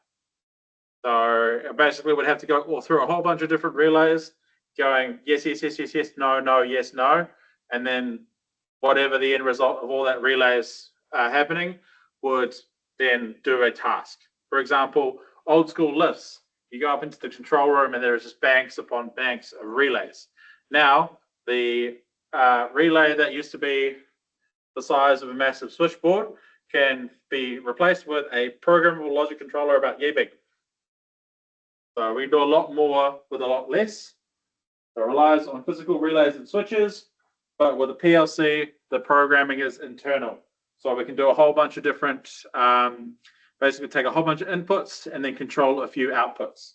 A: So basically, we'd have to go all through a whole bunch of different relays, going yes, yes, yes, yes, yes, no, no, yes, no, and then whatever the end result of all that relays happening would then do a task. For example, old school lifts. You go up into the control room and there's just banks upon banks of relays. Now, the relay that used to be the size of a massive switchboard can be replaced with a programmable logic controller about yay big. So we do a lot more with a lot less. So it relies on physical relays and switches, but with a PLC, the programming is internal. So we can do a whole bunch of different, basically take a whole bunch of inputs and then control a few outputs.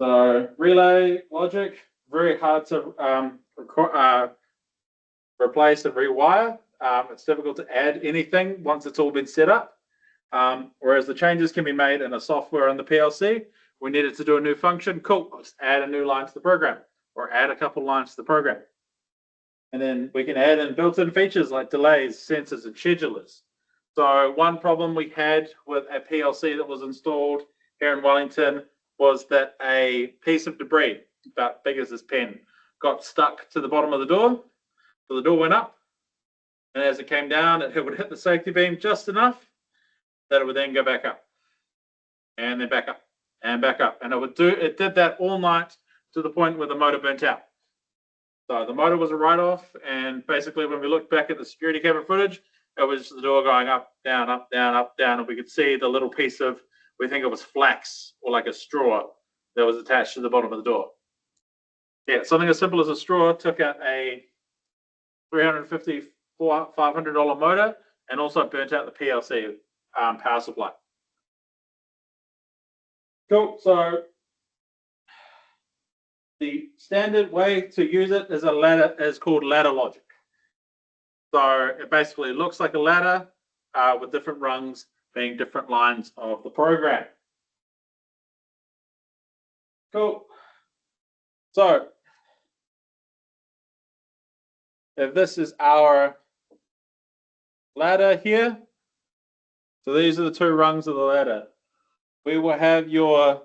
A: So relay logic, very hard to replace and rewire. It's difficult to add anything once it's all been set up. Whereas the changes can be made in a software on the PLC. We needed to do a new function. Cool, let's add a new line to the program or add a couple lines to the program. And then we can add in built-in features like delays, sensors, and schedulers. So one problem we had with a PLC that was installed here in Wellington was that a piece of debris, about big as this pen, got stuck to the bottom of the door. So the door went up, and as it came down, it would hit the safety beam just enough that it would then go back up, and then back up, and back up. And it did that all night to the point where the motor burnt out. So the motor was a write-off, and basically when we looked back at the security camera footage, it was the door going up, down, up, down, up, down, and we could see the little piece of, we think it was flax or like a straw that was attached to the bottom of the door. Yeah, something as simple as a straw took out a $350, $500 motor and also burnt out the PLC power supply. Cool. So the standard way to use it is called ladder logic. So it basically looks like a ladder with different rungs being different lines of the program. Cool. So if this is our ladder here, so these are the two rungs of the ladder. We will have your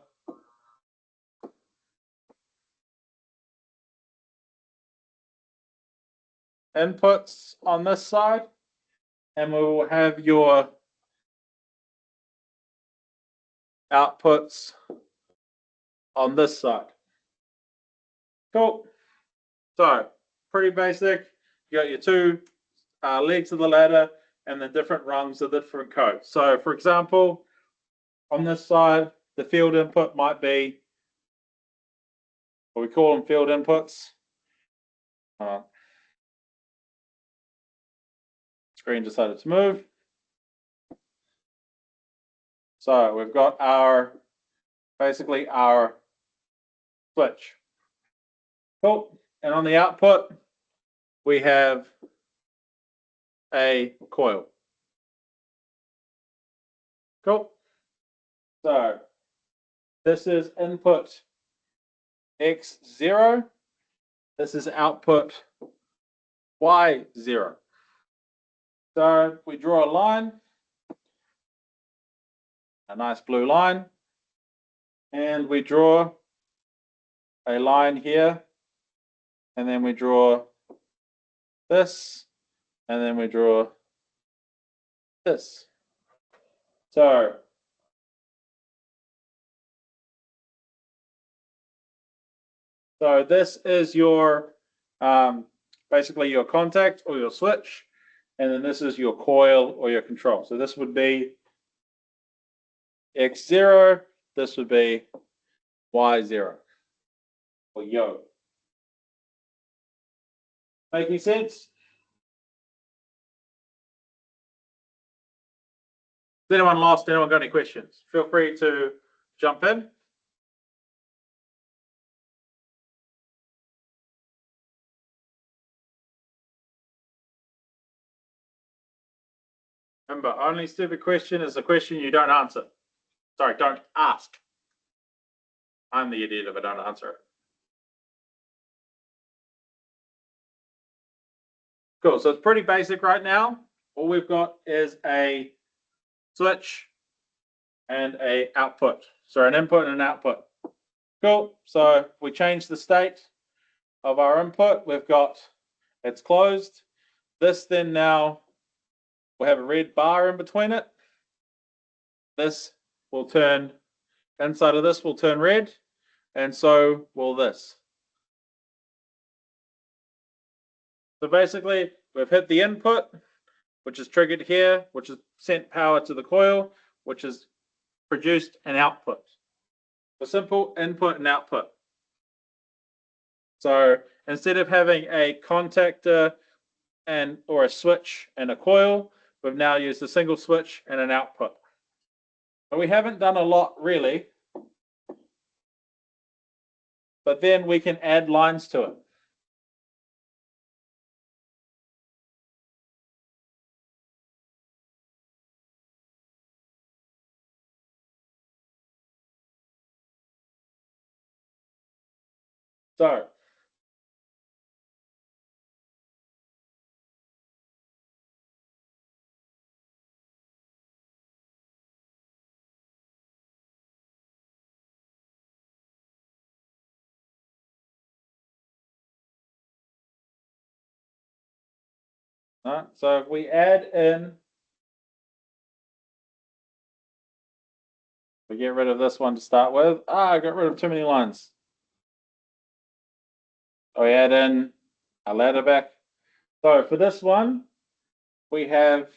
A: inputs on this side, and we will have your outputs on this side. Cool. So pretty basic. You got your two legs of the ladder and the different rungs of the different codes. So for example, on this side, the field input might be, what we call them field inputs. Screen decided to move. So we've got basically our switch. Cool. And on the output, we have a coil. Cool. So this is input X0. This is output Y0. So we draw a line, a nice blue line, and we draw a line here, and then we draw this, and then we draw this. So this is your basically your contact or your switch, and then this is your coil or your control. So this would be X0, this would be Y0 or yo. Making sense? Is anyone lost? Anyone got any questions? Feel free to jump in. Remember, only stupid question is a question you don't answer. Sorry, don't ask. I'm the idiot if I don't answer it. Cool, so it's pretty basic right now. All we've got is a switch and a output. So an input and an output. Cool, so we change the state of our input. We've got, it's closed. This then now will have a red bar in between it. This will turn, inside of this will turn red, and so will this. So basically, we've hit the input, which is triggered here, which has sent power to the coil, which has produced an output. A simple input and output. So instead of having a contactor or a switch and a coil, we've now used a single switch and an output. And we haven't done a lot really, but then we can add lines to it. So so if we add in, we get rid of this one to start with. I got rid of too many lines. So we add in a ladder back. So for this one, we have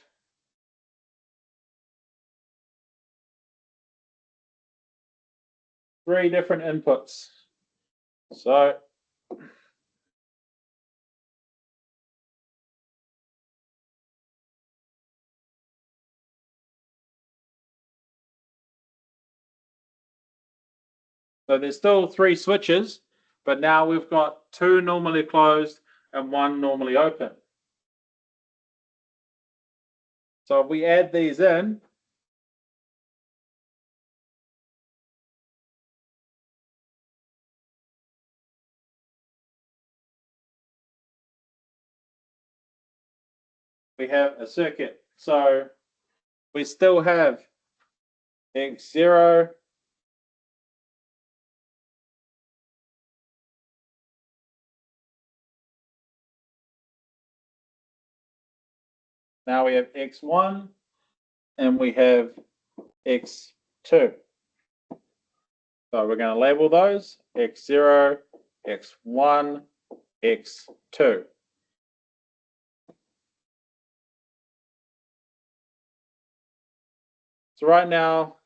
A: three different inputs. So there's still three switches, but now we've got two normally closed and one normally open. So if we add these in, we have a circuit. So we still have X0, Now we have x1 and we have x2. So we're going to label those x0, x1, x2. So right now,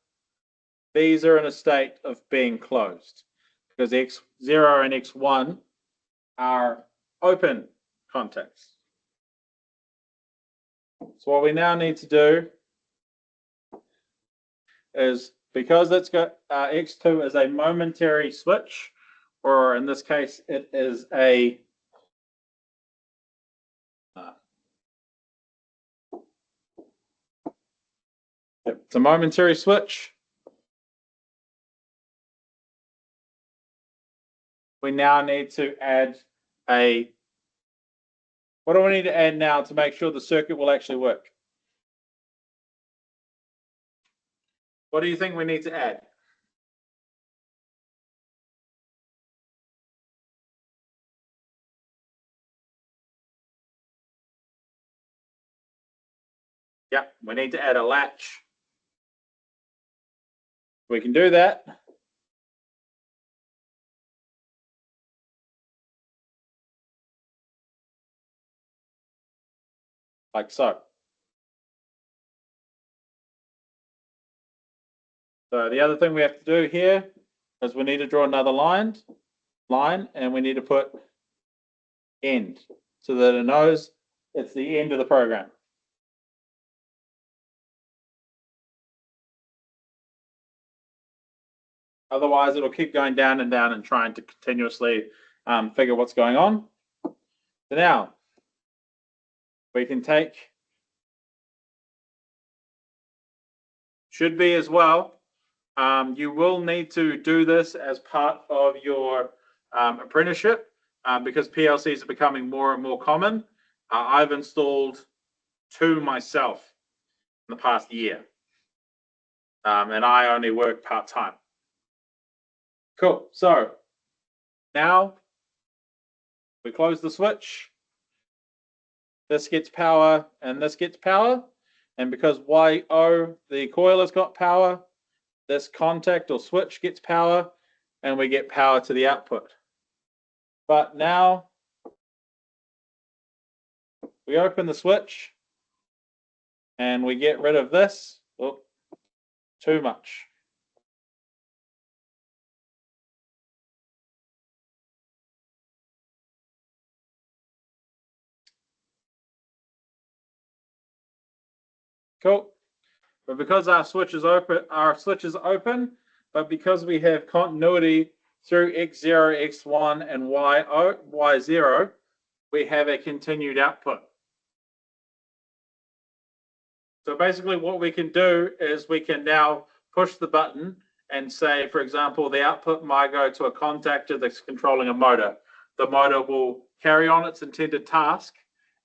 A: these are in a state of being closed because x0 and x1 are open contacts. So what we now need to do is, because it's got x2 is a momentary switch, or in this case, it is it's a momentary switch. We now need to add what do we need to add now to make sure the circuit will actually work? What do you think we need to add? Yeah, we need to add a latch. We can do that. Like so. So the other thing we have to do here is we need to draw another line, and we need to put end so that it knows it's the end of the program. Otherwise, it'll keep going down and down and trying to continuously figure what's going on. So now we can take, should be as well, you will need to do this as part of your apprenticeship because PLCs are becoming more and more common. I've installed 2 myself in the past year, and I only work part-time. Cool. So now we close the switch. This gets power and this gets power. And because YO, the coil has got power, this contact or switch gets power, and we get power to the output. But now we open the switch and we get rid of this. Oh, too much. Cool. But because our switch is open, but because we have continuity through x0, x1, and y0, we have a continued output. So basically what we can do is we can now push the button and say, for example, the output might go to a contactor that's controlling a motor. The motor will carry on its intended task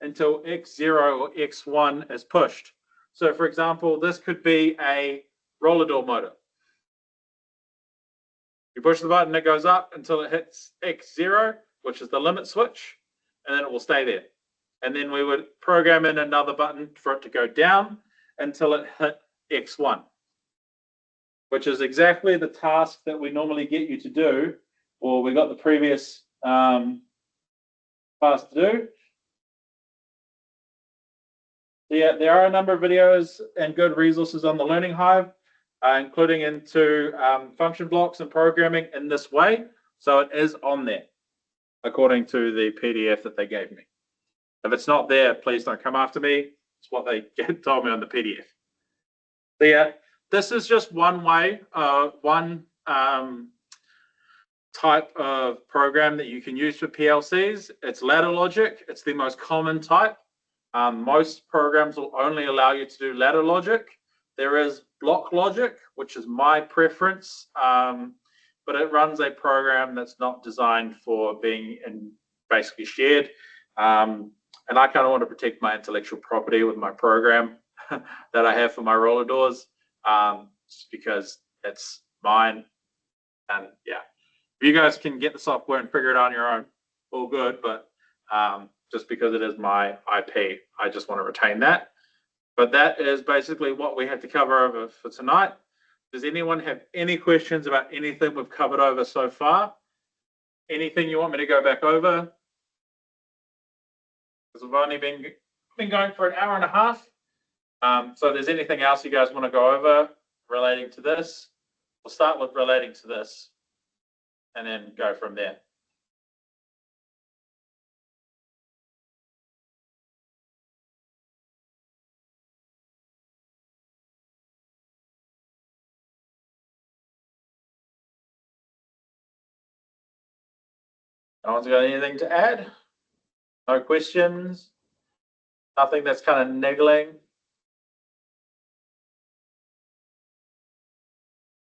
A: until x0 or x1 is pushed. So for example, this could be a roller door motor. You push the button, it goes up until it hits x0, which is the limit switch, and then it will stay there. And then we would program in another button for it to go down until it hit x1, which is exactly the task that we normally get you to do, or we got the previous task to do. So yeah, there are a number of videos and good resources on the Learning Hive, including into function blocks and programming in this way. So it is on there, according to the PDF that they gave me. If it's not there, please don't come after me. It's what they told me on the PDF. So yeah, this is just one way, one type of program that you can use for PLCs. It's ladder logic. It's the most common type. Most programs will only allow you to do ladder logic. There is block logic, which is my preference, but it runs a program that's not designed for being basically shared. And I kind of want to protect my intellectual property with my program that I have for my roller doors, just because it's mine. And yeah, if you guys can get the software and figure it out on your own, all good. But just because it is my IP, I just want to retain that. But that is basically what we had to cover over for tonight. Does anyone have any questions about anything we've covered over so far? Anything you want me to go back over? Because we've only been going for an hour and a half. So if there's anything else you guys want to go over relating to this, we'll start with relating to this and then go from there. No one's got anything to add? No questions? Nothing that's kind of niggling?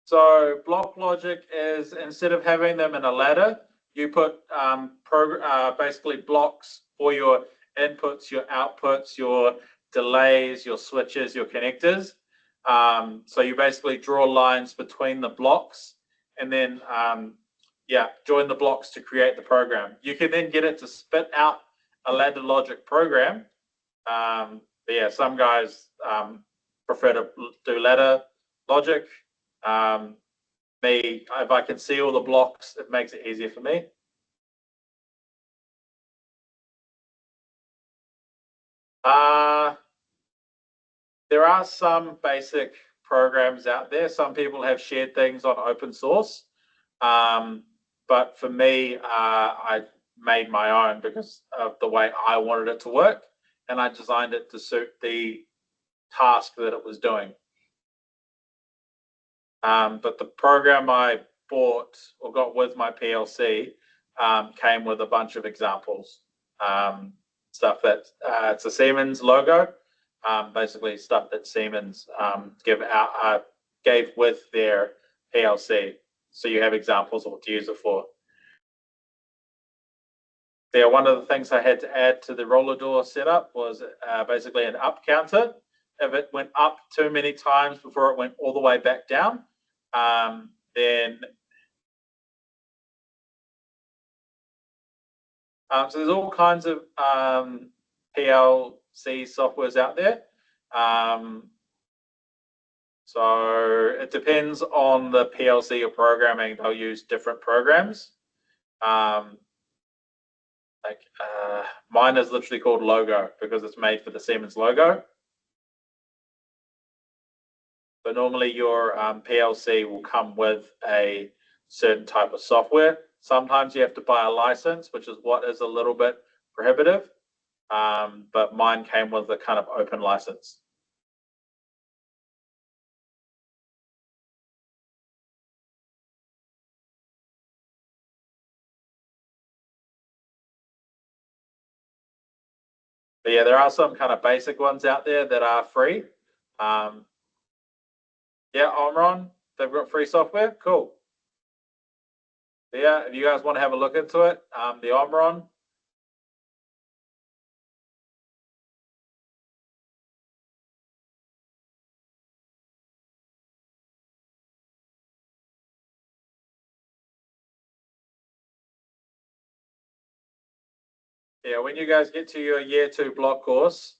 A: So block logic is, instead of having them in a ladder, you put basically blocks for your inputs, your outputs, your delays, your switches, your connectors. So you basically draw lines between the blocks and then join the blocks to create the program. You can then get it to spit out a ladder logic program. But yeah, some guys prefer to do ladder logic. Me, if I can see all the blocks, it makes it easier for me. There are some basic programs out there. Some people have shared things on open source. But for me, I made my own because of the way I wanted it to work. And I designed it to suit the task that it was doing. But the program I bought or got with my PLC came with a bunch of examples. Stuff that it's a Siemens logo, basically stuff that Siemens gave with their PLC. So you have examples of what to use it for. Yeah, one of the things I had to add to the roller door setup was basically an up counter. If it went up too many times before it went all the way back down, then so there's all kinds of PLC softwares out there. So it depends on the PLC you're programming. They'll use different programs. Mine is literally called Logo because it's made for the Siemens logo. But normally your PLC will come with a certain type of software. Sometimes you have to buy a license, which is what is a little bit prohibitive. But mine came with a kind of open license. But yeah, there are some kind of basic ones out there that are free. Yeah, Omron, they've got free software. Cool. Yeah, if you guys want to have a look into it, the Omron. Yeah, when you guys get to your year 2 block course,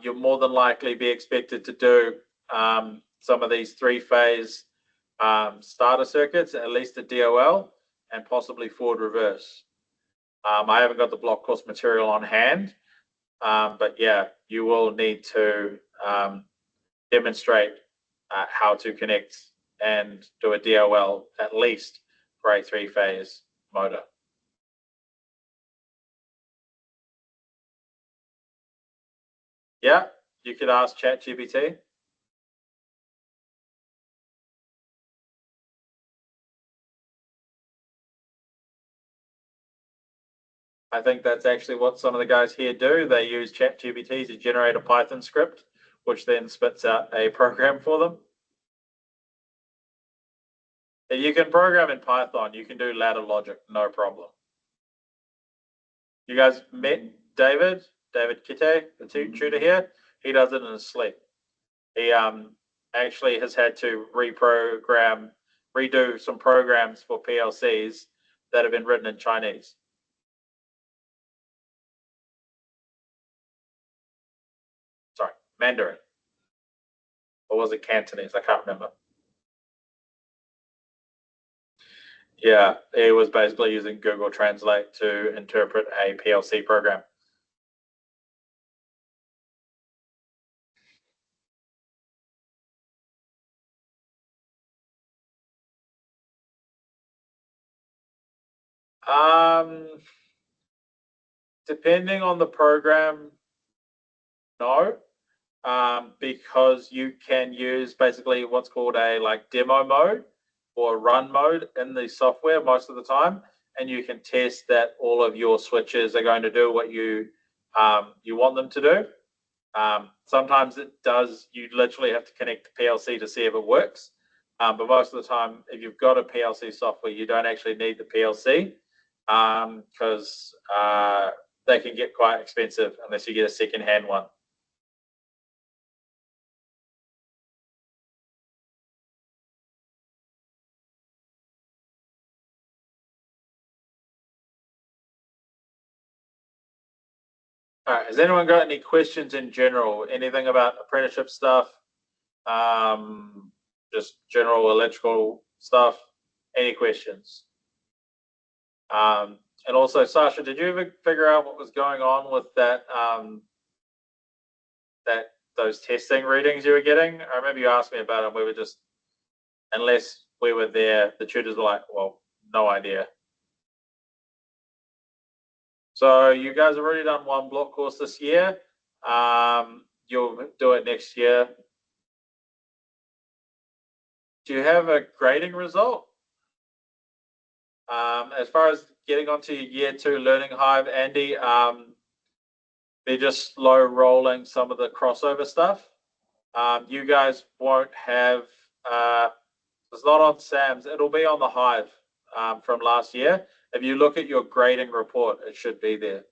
A: you'll more than likely be expected to do some of these 3-phase starter circuits, at least a DOL, and possibly forward reverse. I haven't got the block course material on hand, but yeah, you will need to demonstrate how to connect and do a DOL at least for a 3-phase motor. Yeah, you could ask ChatGPT. I think that's actually what some of the guys here do. They use ChatGPT to generate a Python script, which then spits out a program for them. If you can program in Python, you can do ladder logic, no problem. You guys met David Kitte, the tutor here? He does it in his sleep. He actually has had to redo some programs for PLCs that have been written in Chinese. Sorry, Mandarin. or was it Cantonese? I can't remember. Yeah, he was basically using Google Translate to interpret a PLC program. Depending on the program, no, because you can use basically what's called a demo mode or run mode in the software most of the time, and you can test that all of your switches are going to do what you want them to do. Sometimes it does. You literally have to connect the PLC to see if it works. But most of the time, if you've got a PLC software, you don't actually need the PLC because they can get quite expensive unless you get a second-hand one. All right. Has anyone got any questions in general? Anything about apprenticeship stuff? Just general electrical stuff? Any questions? And also, Sasha, did you ever figure out what was going on with that those testing readings you were getting? I remember you asked me about it. And we were just, unless we were there, the tutors were like, "Well, no idea." So you guys have already done one block course this year. You'll do it next year. Do you have a grading result? As far as getting onto your year 2 learning hive, Andy, they're just slow rolling some of the crossover stuff. You guys won't have, it's not on Sam's, it'll be on the hive from last year. If you look at your grading report, it should be there.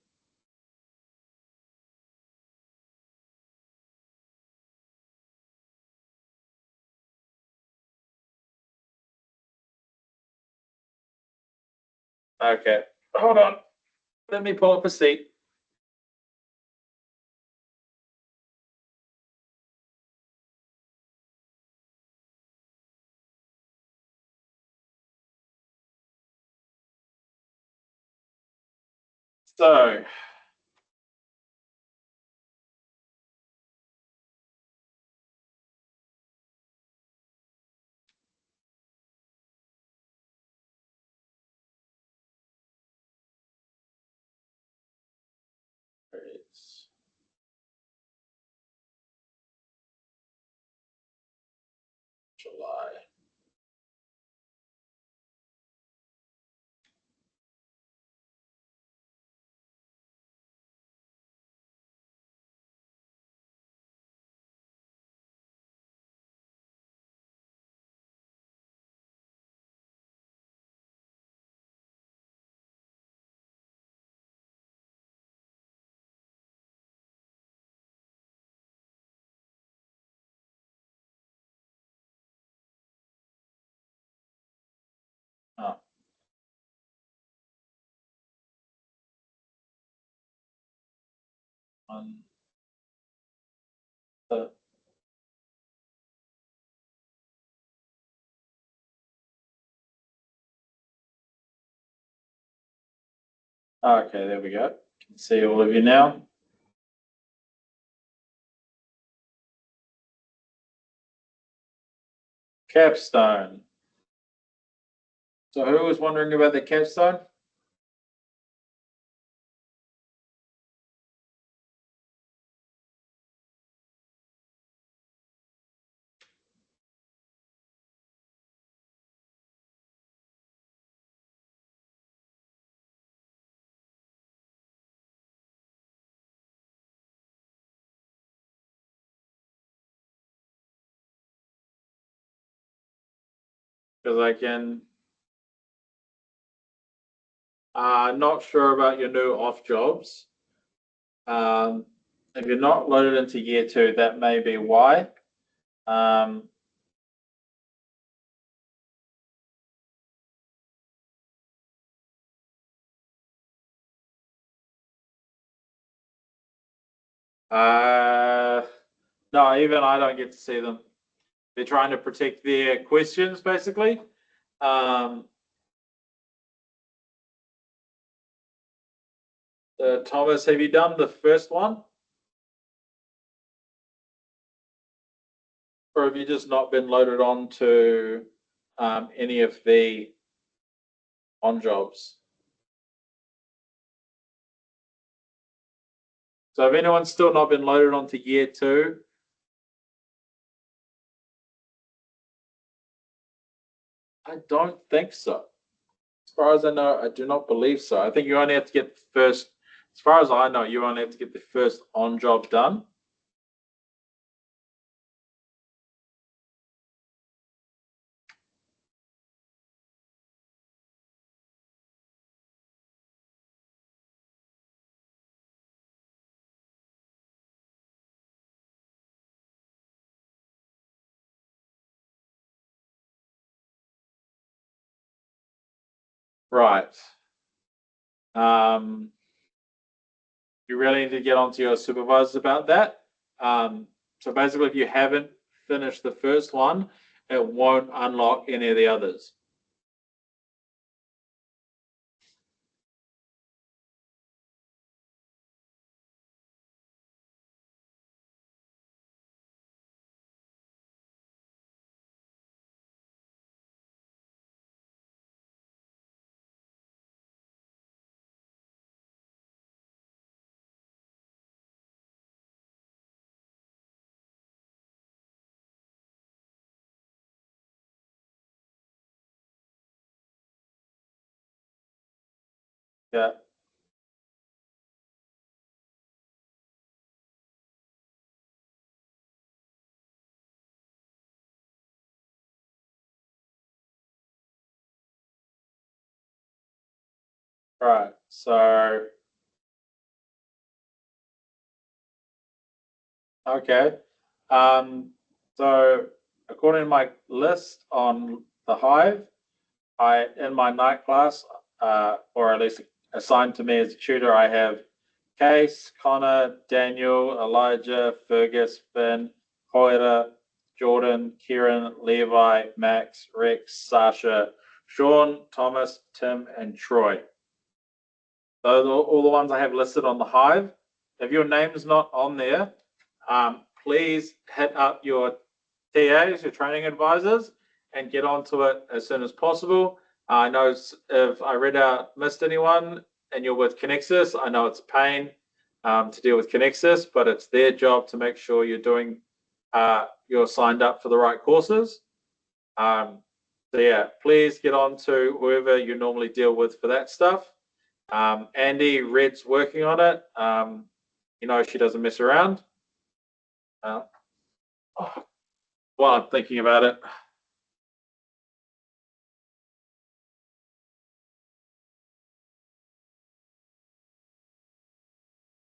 A: Okay, hold on. Let me pull up a seat. So, it's July. Oh. Okay, there we go. Can see all of you now. Capstone. So who was wondering about the capstone? Because I can. Not sure about your new off jobs. If you're not loaded into year 2, that may be why. No, even I don't get to see them. They're trying to protect their questions, basically. Thomas, have you done the first one? Or have you just not been loaded on to any of the on jobs? So if anyone's still not been loaded onto year 2, I don't think so. As far as I know, I do not believe so. I think you only have to get the first, as far as I know, you only have to get the first on job done. Right. You really need to get onto your supervisors about that. So basically, if you haven't finished the first one, it won't unlock any of the others. Yeah. Right. So, okay. So according to my list on the Hive, in my night class, or at least assigned to me as a tutor, I have Case, Connor, Daniel, Elijah, Fergus, Finn, Hoira, Jordan, Kieran, Levi, Max, Rex, Sasha, Sean, Thomas, Tim, and Troy. Those are all the ones I have listed on the Hive. If your name is not on there, please hit up your TAs, your training advisors, and get onto it as soon as possible. I know if I read out, missed anyone, and you're with Connexus, I know it's a pain to deal with Connexus, but it's their job to make sure you're signed up for the right courses. So yeah, please get on to whoever you normally deal with for that stuff. Andy, Red's working on it. She doesn't mess around. While I'm thinking about it,